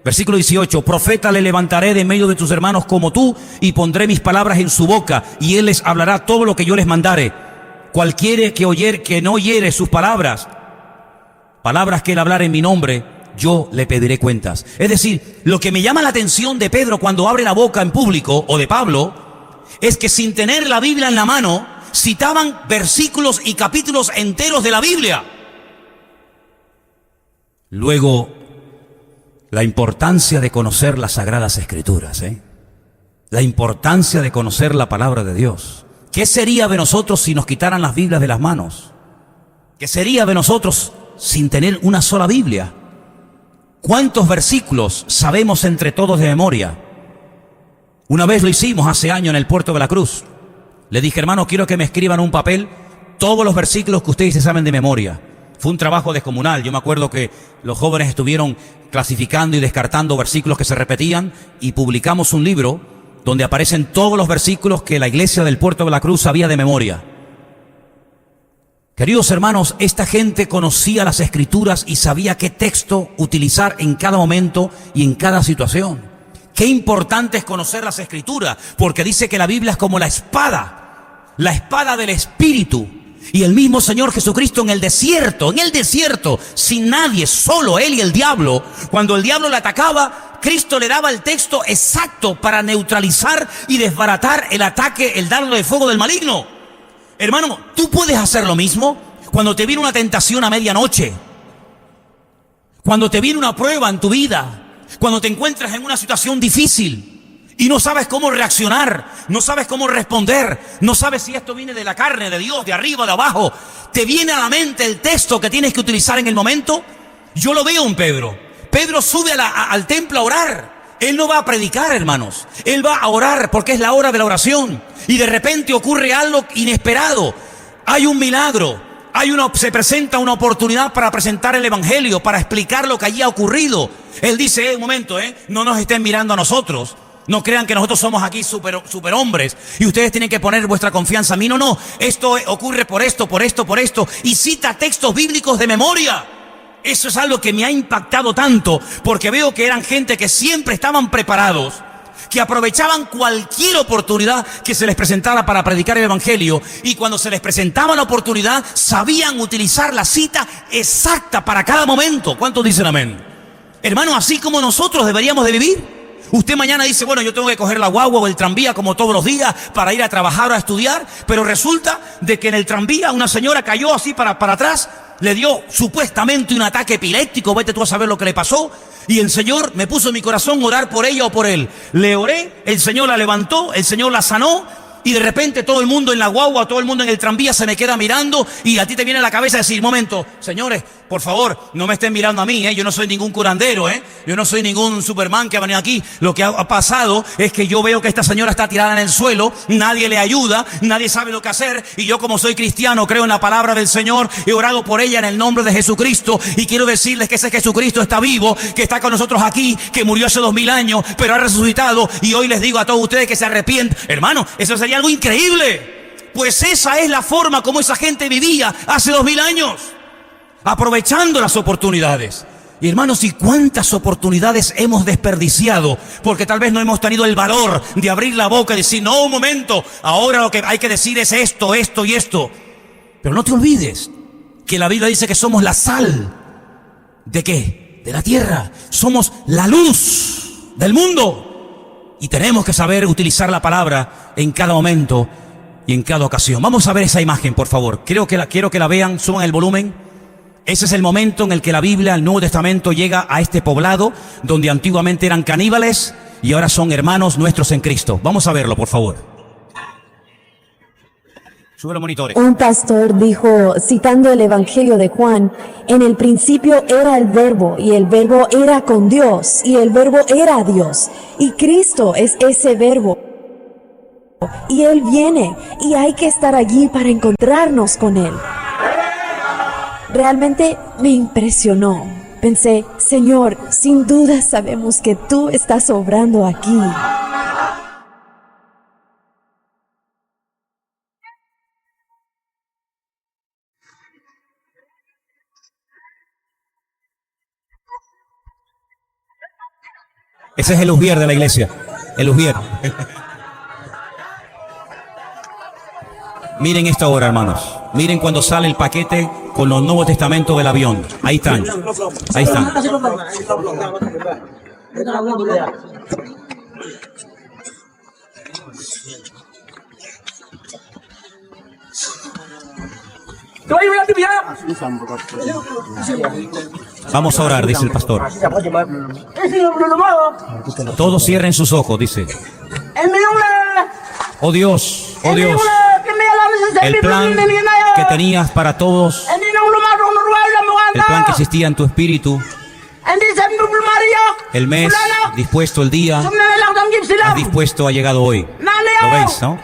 Versículo 18, profeta le levantaré de en medio de tus hermanos como tú y pondré mis palabras en su boca y él les hablará todo lo que yo les mandare. Cualquiera que no oyere sus palabras que él hablar en mi nombre, yo le pediré cuentas. Es decir, lo que me llama la atención de Pedro cuando abre la boca en público, o de Pablo, es que sin tener la Biblia en la mano, citaban versículos y capítulos enteros de la Biblia. Luego, la importancia de conocer las Sagradas Escrituras, la importancia de conocer la palabra de Dios. ¿Qué sería de nosotros si nos quitaran las Biblias de las manos? ¿Qué sería de nosotros sin tener una sola Biblia? ¿Cuántos versículos sabemos entre todos de memoria? Una vez lo hicimos hace años en el Puerto de la Cruz. Le dije, hermano, quiero que me escriban en un papel todos los versículos que ustedes se saben de memoria. Fue un trabajo descomunal. Yo me acuerdo que los jóvenes estuvieron clasificando y descartando versículos que se repetían, y publicamos un libro donde aparecen todos los versículos que la iglesia del Puerto de la Cruz sabía de memoria. Queridos hermanos, esta gente conocía las Escrituras y sabía qué texto utilizar en cada momento y en cada situación. Qué importante es conocer las Escrituras, porque dice que la Biblia es como la espada del Espíritu. Y el mismo Señor Jesucristo en el desierto, sin nadie, solo Él y el diablo, cuando el diablo le atacaba, Cristo le daba el texto exacto para neutralizar y desbaratar el ataque, el dardo de fuego del maligno. Hermano, tú puedes hacer lo mismo cuando te viene una tentación a medianoche, cuando te viene una prueba en tu vida, cuando te encuentras en una situación difícil y no sabes cómo reaccionar, no sabes cómo responder, no sabes si esto viene de la carne, de Dios, de arriba, de abajo. ¿Te viene a la mente el texto que tienes que utilizar en el momento? Yo lo veo en Pedro. Pedro sube al templo a orar. Él no va a predicar, hermanos. Él va a orar porque es la hora de la oración. Y de repente ocurre algo inesperado. Hay un milagro. Se presenta una oportunidad para presentar el Evangelio, para explicar lo que allí ha ocurrido. Él dice, un momento, no nos estén mirando a nosotros. No crean que nosotros somos aquí super hombres y ustedes tienen que poner vuestra confianza a mí. No, esto ocurre por esto. Y cita textos bíblicos de memoria. Eso es algo que me ha impactado tanto, porque veo que eran gente que siempre estaban preparados, que aprovechaban cualquier oportunidad que se les presentara para predicar el Evangelio, y cuando se les presentaba la oportunidad, sabían utilizar la cita exacta para cada momento. ¿Cuántos dicen amén? Hermano, así como nosotros deberíamos de vivir. Usted mañana dice, bueno, yo tengo que coger la guagua o el tranvía como todos los días para ir a trabajar o a estudiar, pero resulta de que en el tranvía una señora cayó así para atrás, le dio supuestamente un ataque epiléptico, vete tú a saber lo que le pasó, y el Señor me puso en mi corazón orar por ella o por él. Le oré, el Señor la levantó, el Señor la sanó, y de repente todo el mundo en la guagua, todo el mundo en el tranvía se me queda mirando, y a ti te viene a la cabeza decir, momento, señores, por favor, no me estén mirando a mí, yo no soy ningún curandero, yo no soy ningún Superman que ha venido aquí. Lo que ha pasado es que yo veo que esta señora está tirada en el suelo, nadie le ayuda, nadie sabe lo que hacer, y yo, como soy cristiano, creo en la palabra del Señor, he orado por ella en el nombre de Jesucristo, y quiero decirles que ese Jesucristo está vivo, que está con nosotros aquí, que murió hace 2000 años, pero ha resucitado, y hoy les digo a todos ustedes que se arrepienten. Hermano, eso sería algo increíble. Pues esa es la forma como esa gente vivía hace 2000 años, aprovechando las oportunidades. Y hermanos, ¿y cuántas oportunidades hemos desperdiciado? Porque tal vez no hemos tenido el valor de abrir la boca y decir, no, un momento, ahora lo que hay que decir es esto y esto. Pero no te olvides que la Biblia dice que somos la sal. ¿De qué? De la tierra. Somos la luz del mundo. Y tenemos que saber utilizar la palabra en cada momento y en cada ocasión. Vamos a ver esa imagen, por favor. Quiero que la vean, suban el volumen. Ese es el momento en el que la Biblia, el Nuevo Testamento, llega a este poblado donde antiguamente eran caníbales y ahora son hermanos nuestros en Cristo. Vamos a verlo, por favor. Sube los monitores.
Un pastor dijo, citando el Evangelio de Juan, en el principio era el Verbo, y el Verbo era con Dios, y el Verbo era Dios, y Cristo es ese Verbo. Y Él viene, y hay que estar allí para encontrarnos con Él. Realmente me impresionó. Pensé, Señor, sin duda sabemos que tú estás obrando aquí.
Ese es el Ujier de la iglesia. El Ujier. Miren esta hora, hermanos. Miren cuando sale el paquete con los Nuevos Testamentos del avión. Ahí están. Ahí están. Vamos a orar, dice el pastor. Todos cierren sus ojos, dice. Oh Dios, el plan que tenías para todos, el plan que existía en tu espíritu, el mes dispuesto, el día has dispuesto ha llegado hoy. ¿Lo veis, no?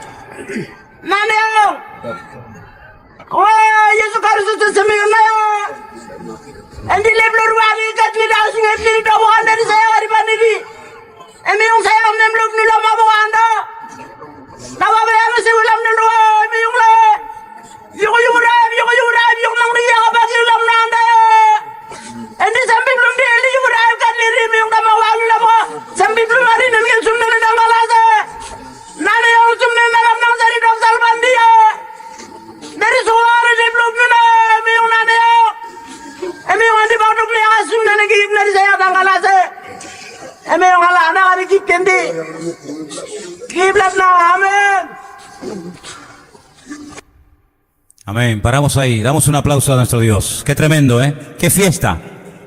Amén. Paramos ahí. Damos un aplauso a nuestro Dios. Qué tremendo, ¿eh? Qué fiesta.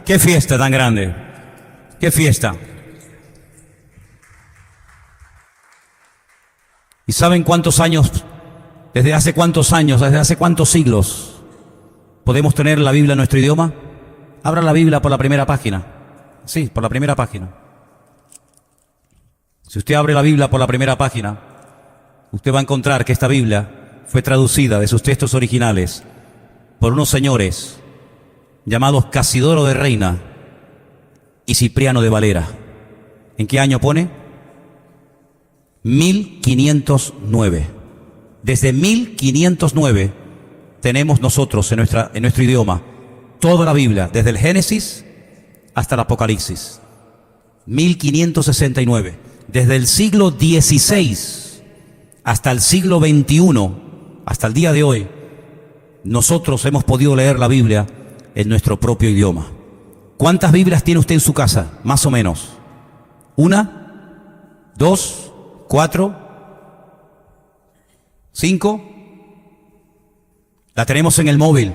Qué fiesta tan grande. Qué fiesta. ¿Y saben cuántos años, desde hace cuántos años, desde hace cuántos siglos podemos tener la Biblia en nuestro idioma? Abra la Biblia por la primera página. Sí, por la primera página. Si usted abre la Biblia por la primera página, usted va a encontrar que esta Biblia fue traducida de sus textos originales por unos señores llamados Casidoro de Reina y Cipriano de Valera. ¿En qué año pone? 1509. Desde 1509 tenemos nosotros en nuestro idioma toda la Biblia, desde el Génesis hasta el Apocalipsis. 1569. Desde el siglo XVI hasta el siglo XXI, hasta el día de hoy, nosotros hemos podido leer la Biblia en nuestro propio idioma. ¿Cuántas Biblias tiene usted en su casa? Más o menos. ¿1, 2, 4, 5? La tenemos en el móvil,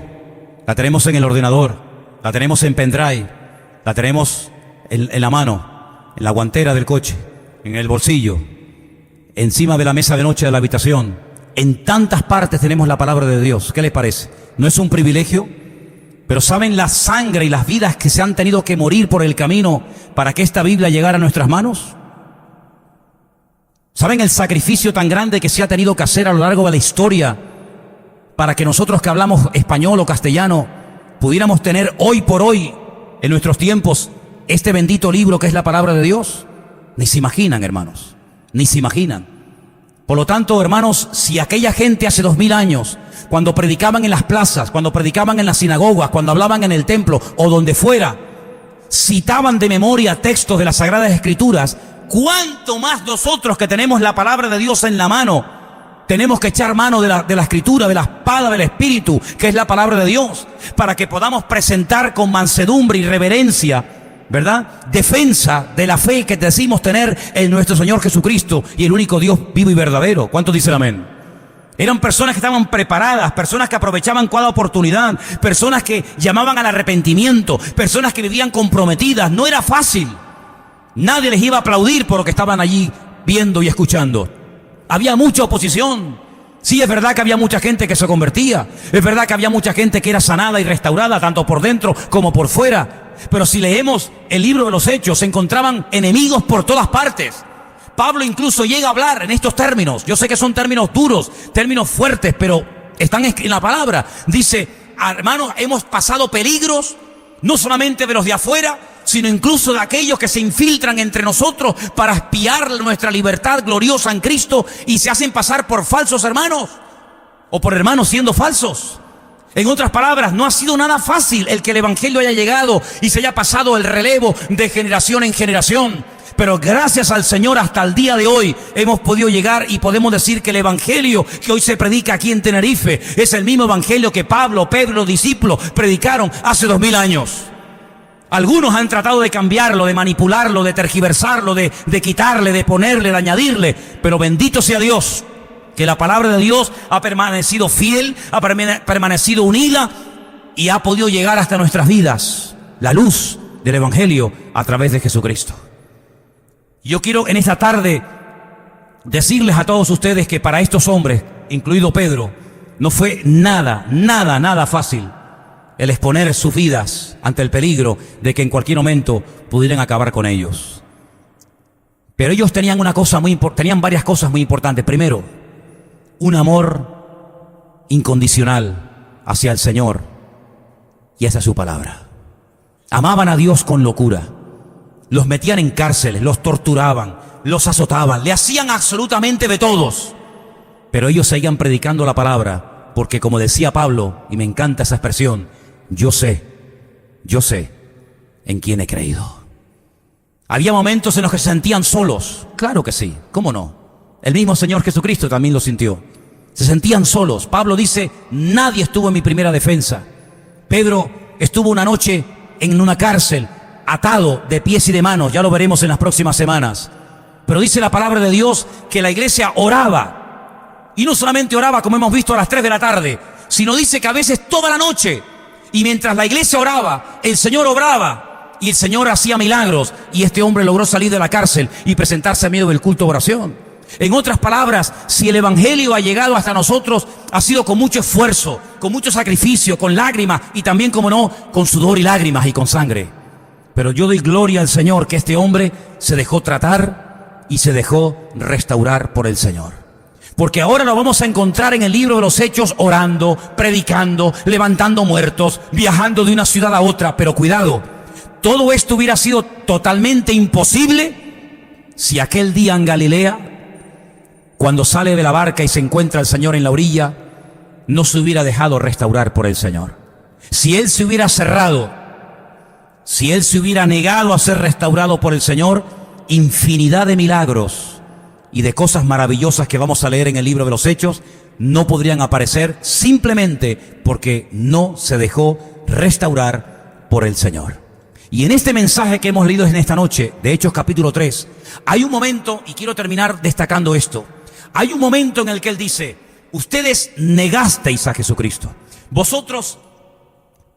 la tenemos en el ordenador, la tenemos en pendrive, la tenemos en la mano, en la guantera del coche, en el bolsillo, encima de la mesa de noche de la habitación. En tantas partes tenemos la palabra de Dios. ¿Qué les parece? ¿No es un privilegio? Pero ¿saben la sangre y las vidas que se han tenido que morir por el camino para que esta Biblia llegara a nuestras manos? ¿Saben el sacrificio tan grande que se ha tenido que hacer a lo largo de la historia para que nosotros que hablamos español o castellano pudiéramos tener hoy por hoy, en nuestros tiempos, este bendito libro que es la palabra de Dios? Ni se imaginan, hermanos, ni se imaginan. Por lo tanto, hermanos, si aquella gente hace 2000 años, cuando predicaban en las plazas, cuando predicaban en las sinagogas, cuando hablaban en el templo o donde fuera, citaban de memoria textos de las Sagradas Escrituras, ¿cuánto más nosotros que tenemos la palabra de Dios en la mano, tenemos que echar mano de la Escritura, de la espada del Espíritu, que es la palabra de Dios, para que podamos presentar con mansedumbre y reverencia, ¿verdad?, defensa de la fe que decimos tener en nuestro Señor Jesucristo y el único Dios vivo y verdadero? ¿Cuántos dicen amén? Eran personas que estaban preparadas, personas que aprovechaban cada oportunidad, personas que llamaban al arrepentimiento, personas que vivían comprometidas. No era fácil. Nadie les iba a aplaudir por lo que estaban allí viendo y escuchando. Había mucha oposición. Sí, es verdad que había mucha gente que se convertía. Es verdad que había mucha gente que era sanada y restaurada, tanto por dentro como por fuera. Pero si leemos el libro de los Hechos, se encontraban enemigos por todas partes. Pablo incluso llega a hablar en estos términos. Yo sé que son términos duros, términos fuertes, pero están en la palabra. Dice, hermanos, hemos pasado peligros, no solamente de los de afuera, sino incluso de aquellos que se infiltran entre nosotros para espiar nuestra libertad gloriosa en Cristo y se hacen pasar por falsos hermanos o por hermanos siendo falsos. En otras palabras, no ha sido nada fácil el que el Evangelio haya llegado y se haya pasado el relevo de generación en generación. pero gracias al Señor hasta el día de hoy hemos podido llegar y podemos decir que el evangelio que hoy se predica aquí en Tenerife es el mismo evangelio que Pablo, Pedro, los discípulos predicaron hace 2000 años. Algunos han tratado de cambiarlo, de manipularlo, de tergiversarlo, de quitarle, de ponerle, de añadirle, pero bendito sea Dios, que la palabra de Dios ha permanecido fiel, ha permanecido unida y ha podido llegar hasta nuestras vidas, la luz del evangelio a través de Jesucristo. Yo quiero en esta tarde decirles a todos ustedes que para estos hombres, incluido Pedro, no fue nada fácil el exponer sus vidas ante el peligro de que en cualquier momento pudieran acabar con ellos. Pero ellos tenían tenían varias cosas muy importantes. Primero, un amor incondicional hacia el Señor y hacia su palabra. Amaban a Dios con locura. Los metían en cárceles, los torturaban, los azotaban, le hacían absolutamente de todos. Pero ellos seguían predicando la palabra, porque como decía Pablo, y me encanta esa expresión, yo sé en quién he creído. Había momentos en los que se sentían solos. Claro que sí, ¿cómo no? El mismo Señor Jesucristo también lo sintió. Se sentían solos. Pablo dice, nadie estuvo en mi primera defensa. Pedro estuvo una noche en una cárcel, atado de pies y de manos, ya lo veremos en las próximas semanas. Pero dice la palabra de Dios que la iglesia oraba. Y no solamente oraba como hemos visto a las 3 de la tarde, sino dice que a veces toda la noche. Y mientras la iglesia oraba, el Señor obraba y el Señor hacía milagros. Y este hombre logró salir de la cárcel y presentarse en medio del culto de oración. En otras palabras, si el evangelio ha llegado hasta nosotros, ha sido con mucho esfuerzo, con mucho sacrificio, con lágrimas y también, como no, con sudor y lágrimas y con sangre. Pero yo doy gloria al Señor que este hombre se dejó tratar y se dejó restaurar por el Señor. Porque ahora lo vamos a encontrar en el libro de los Hechos orando, predicando, levantando muertos, viajando de una ciudad a otra. Pero cuidado, todo esto hubiera sido totalmente imposible si aquel día en Galilea, cuando sale de la barca y se encuentra el Señor en la orilla, no se hubiera dejado restaurar por el Señor. Si él se hubiera cerrado, si él se hubiera negado a ser restaurado por el Señor, infinidad de milagros y de cosas maravillosas que vamos a leer en el libro de los Hechos no podrían aparecer simplemente porque no se dejó restaurar por el Señor. Y en este mensaje que hemos leído en esta noche, de Hechos capítulo 3, hay un momento, y quiero terminar destacando esto, hay un momento en el que él dice, ustedes negasteis a Jesucristo, vosotros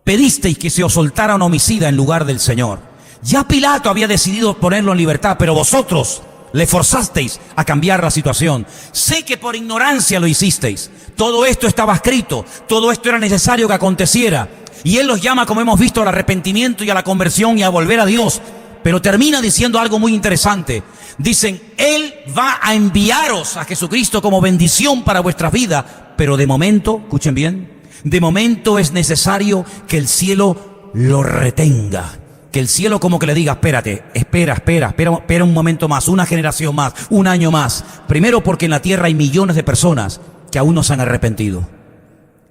pedisteis que se os soltara un homicida en lugar del Señor. Ya Pilato había decidido ponerlo en libertad, pero vosotros le forzasteis a cambiar la situación. Sé que por ignorancia lo hicisteis. Todo esto estaba escrito, todo esto era necesario que aconteciera. Y él los llama, como hemos visto, al arrepentimiento y a la conversión y a volver a Dios. Pero termina diciendo algo muy interesante. Dicen, Él va a enviaros a Jesucristo como bendición para vuestras vidas. Pero de momento, escuchen bien, de momento es necesario que el cielo lo retenga. Que el cielo como que le diga, espera un momento más, una generación más, un año más. Primero porque en la tierra hay millones de personas que aún no se han arrepentido.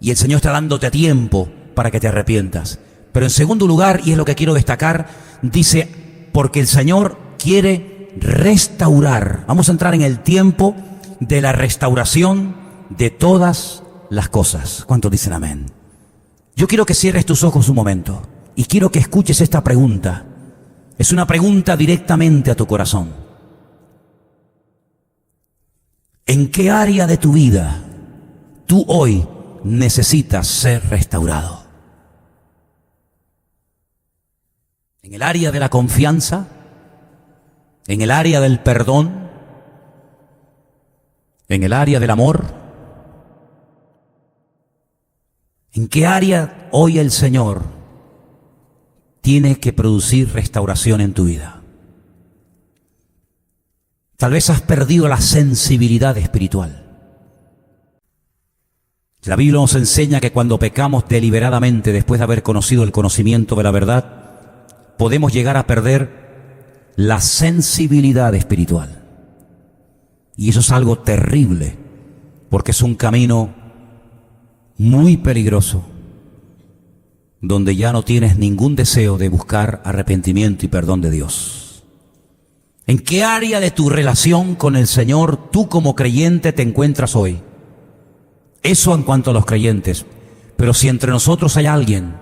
Y el Señor está dándote tiempo para que te arrepientas. Pero en segundo lugar, y es lo que quiero destacar, dice, porque el Señor quiere restaurar. Vamos a entrar en el tiempo de la restauración de todas las cosas. ¿Cuántos dicen amén? Yo quiero que cierres tus ojos un momento y quiero que escuches esta pregunta. Es una pregunta directamente a tu corazón. ¿En qué área de tu vida tú hoy necesitas ser restaurado? ¿En el área de la confianza? ¿En el área del perdón? ¿En el área del amor? ¿En qué área hoy el Señor tiene que producir restauración en tu vida? Tal vez has perdido la sensibilidad espiritual. La Biblia nos enseña que cuando pecamos deliberadamente, después de haber conocido el conocimiento de la verdad, podemos llegar a perder la sensibilidad espiritual. Y eso es algo terrible, porque es un camino muy peligroso, donde ya no tienes ningún deseo de buscar arrepentimiento y perdón de Dios. ¿En qué área de tu relación con el Señor tú como creyente te encuentras hoy? Eso en cuanto a los creyentes. Pero si entre nosotros hay alguien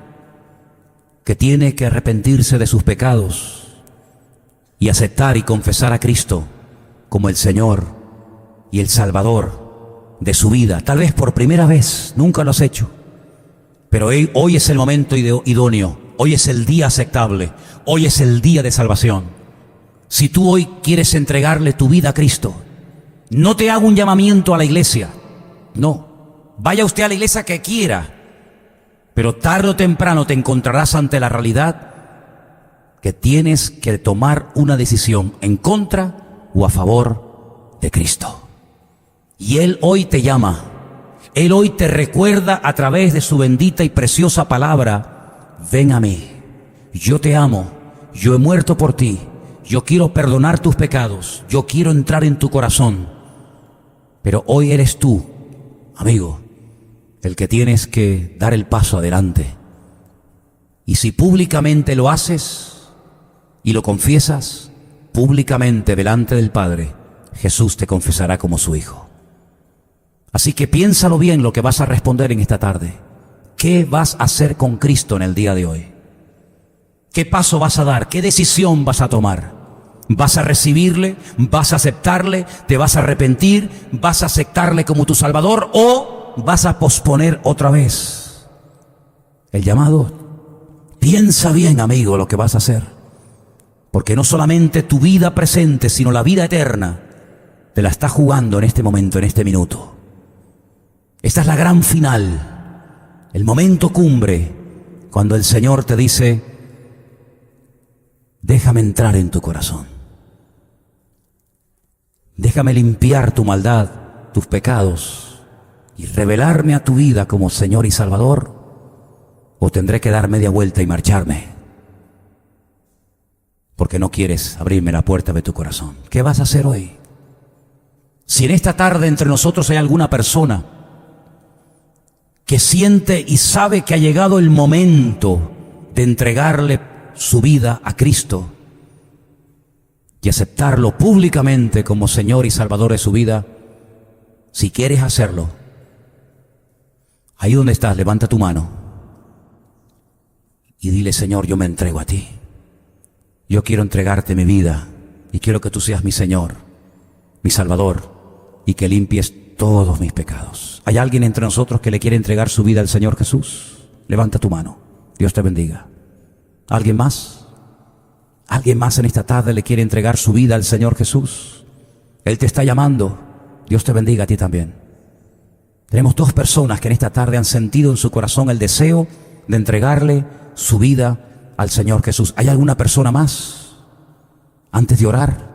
que tiene que arrepentirse de sus pecados y aceptar y confesar a Cristo como el Señor y el Salvador de su vida, tal vez por primera vez, nunca lo has hecho, pero hoy es el momento idóneo, hoy es el día aceptable, hoy es el día de salvación. Si tú hoy quieres entregarle tu vida a Cristo, no te hago un llamamiento a la iglesia, no, vaya usted a la iglesia que quiera, pero tarde o temprano te encontrarás ante la realidad que tienes que tomar una decisión en contra o a favor de Cristo. Y Él hoy te llama, Él hoy te recuerda a través de su bendita y preciosa palabra: ven a mí, yo te amo, yo he muerto por ti, yo quiero perdonar tus pecados, yo quiero entrar en tu corazón. Pero hoy eres tú, amigo, el que tienes que dar el paso adelante. Y si públicamente lo haces y lo confiesas, públicamente delante del Padre, Jesús te confesará como su hijo. Así que piénsalo bien lo que vas a responder en esta tarde. ¿Qué vas a hacer con Cristo en el día de hoy? ¿Qué paso vas a dar? ¿Qué decisión vas a tomar? ¿Vas a recibirle? ¿Vas a aceptarle? ¿Te vas a arrepentir? ¿Vas a aceptarle como tu Salvador? ¿O vas a posponer otra vez el llamado? Piensa bien, amigo, lo que vas a hacer, porque no solamente tu vida presente, sino la vida eterna te la estás jugando en este momento, en este minuto. Esta es la gran final, el momento cumbre, cuando el Señor te dice: déjame entrar en tu corazón, déjame limpiar tu maldad, tus pecados, y revelarme a tu vida como Señor y Salvador, o tendré que dar media vuelta y marcharme, porque no quieres abrirme la puerta de tu corazón. ¿Qué vas a hacer hoy? Si en esta tarde entre nosotros hay alguna persona que siente y sabe que ha llegado el momento de entregarle su vida a Cristo y aceptarlo públicamente como Señor y Salvador de su vida, si quieres hacerlo, ahí donde estás, levanta tu mano y dile: Señor, yo me entrego a ti. Yo quiero entregarte mi vida y quiero que tú seas mi Señor, mi Salvador, y que limpies todos mis pecados. ¿Hay alguien entre nosotros que le quiere entregar su vida al Señor Jesús? Levanta tu mano. Dios te bendiga. ¿Alguien más? ¿Alguien más en esta tarde le quiere entregar su vida al Señor Jesús? Él te está llamando. Dios te bendiga a ti también. Tenemos 2 personas que en esta tarde han sentido en su corazón el deseo de entregarle su vida al Señor Jesús. ¿Hay alguna persona más antes de orar?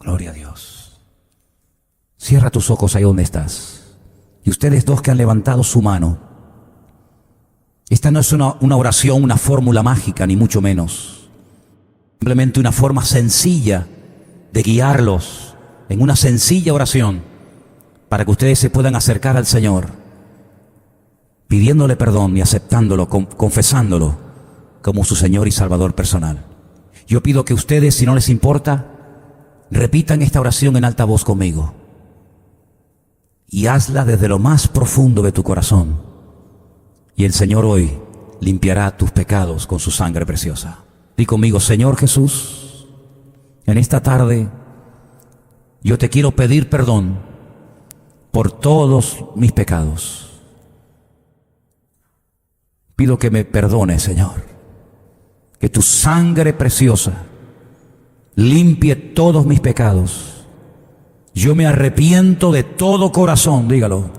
Gloria a Dios. Cierra tus ojos ahí donde estás. Y ustedes 2 que han levantado su mano, esta no es una oración, una fórmula mágica, ni mucho menos. Simplemente una forma sencilla de guiarlos en una sencilla oración para que ustedes se puedan acercar al Señor, pidiéndole perdón y aceptándolo, confesándolo como su Señor y Salvador personal. Yo pido que ustedes, si no les importa, repitan esta oración en alta voz conmigo y hazla desde lo más profundo de tu corazón, y el Señor hoy limpiará tus pecados con su sangre preciosa. Di conmigo: Señor Jesús, en esta tarde yo te quiero pedir perdón por todos mis pecados. Pido que me perdones, Señor, que tu sangre preciosa limpie todos mis pecados. Yo me arrepiento de todo corazón, dígalo,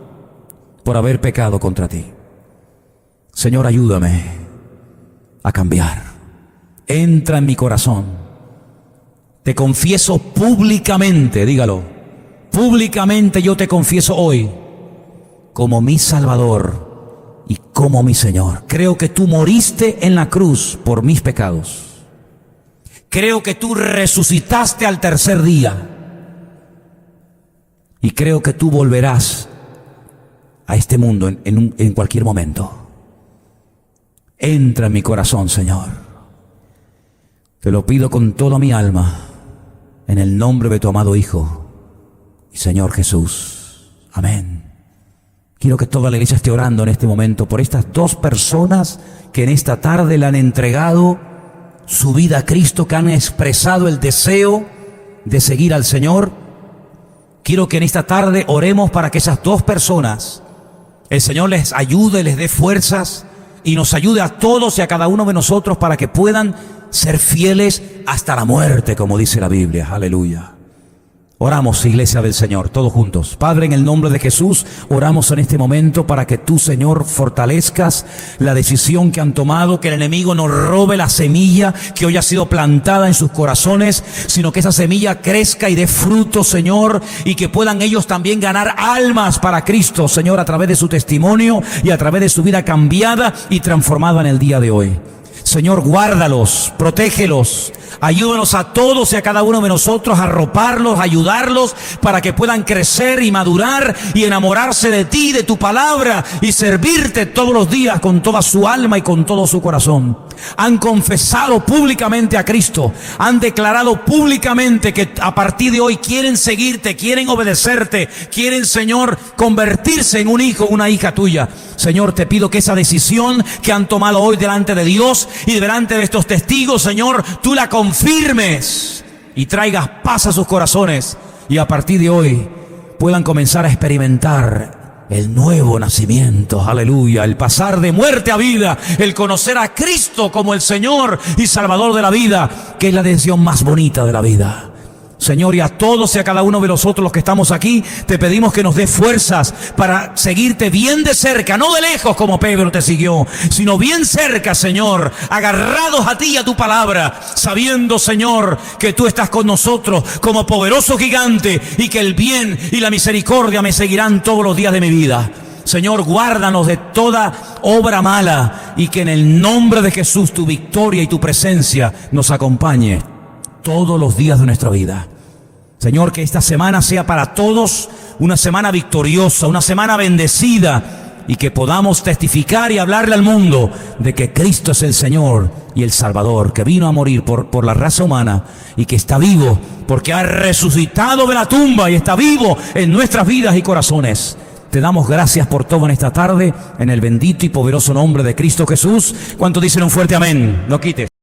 por haber pecado contra ti. Señor, ayúdame a cambiar. Entra en mi corazón. Te confieso públicamente, dígalo, públicamente yo te confieso hoy como mi Salvador y como mi Señor. Creo que tú moriste en la cruz por mis pecados. Creo que tú resucitaste al tercer día. Y creo que tú volverás a este mundo en cualquier momento. Entra en mi corazón, Señor. Te lo pido con toda mi alma, en el nombre de tu amado Hijo y Señor Jesús. Amén. Quiero que toda la iglesia esté orando en este momento por estas dos personas que en esta tarde le han entregado su vida a Cristo, que han expresado el deseo de seguir al Señor. Quiero que en esta tarde oremos para que esas dos personas, el Señor les ayude, les dé fuerzas y nos ayude a todos y a cada uno de nosotros para que puedan ser fieles hasta la muerte, como dice la Biblia. Aleluya. Oramos, iglesia del Señor, todos juntos. Padre, en el nombre de Jesús, oramos en este momento para que tú, Señor, fortalezcas la decisión que han tomado, que el enemigo no robe la semilla que hoy ha sido plantada en sus corazones, sino que esa semilla crezca y dé fruto, Señor, y que puedan ellos también ganar almas para Cristo, Señor, a través de su testimonio y a través de su vida cambiada y transformada en el día de hoy. Señor, guárdalos, protégelos, ayúdanos a todos y a cada uno de nosotros a arroparlos, a ayudarlos para que puedan crecer y madurar y enamorarse de ti, de tu palabra y servirte todos los días con toda su alma y con todo su corazón. Han confesado públicamente a Cristo, han declarado públicamente que a partir de hoy quieren seguirte, quieren obedecerte, quieren, Señor, convertirse en un hijo, una hija tuya. Señor, te pido que esa decisión que han tomado hoy delante de Dios y delante de estos testigos, Señor, tú la confirmes y traigas paz a sus corazones y a partir de hoy puedan comenzar a experimentar el nuevo nacimiento, aleluya, el pasar de muerte a vida, el conocer a Cristo como el Señor y Salvador de la vida, que es la decisión más bonita de la vida. Señor, y a todos y a cada uno de nosotros los que estamos aquí, te pedimos que nos dé fuerzas para seguirte bien de cerca, no de lejos como Pedro te siguió, sino bien cerca, Señor, agarrados a ti y a tu palabra, sabiendo, Señor, que tú estás con nosotros como poderoso gigante y que el bien y la misericordia me seguirán todos los días de mi vida. Señor, guárdanos de toda obra mala y que en el nombre de Jesús tu victoria y tu presencia nos acompañe todos los días de nuestra vida. Señor, que esta semana sea para todos una semana victoriosa, una semana bendecida y que podamos testificar y hablarle al mundo de que Cristo es el Señor y el Salvador, que vino a morir por la raza humana y que está vivo porque ha resucitado de la tumba y está vivo en nuestras vidas y corazones. Te damos gracias por todo en esta tarde, en el bendito y poderoso nombre de Cristo Jesús. ¿Cuántos dicen un fuerte amén? No quites.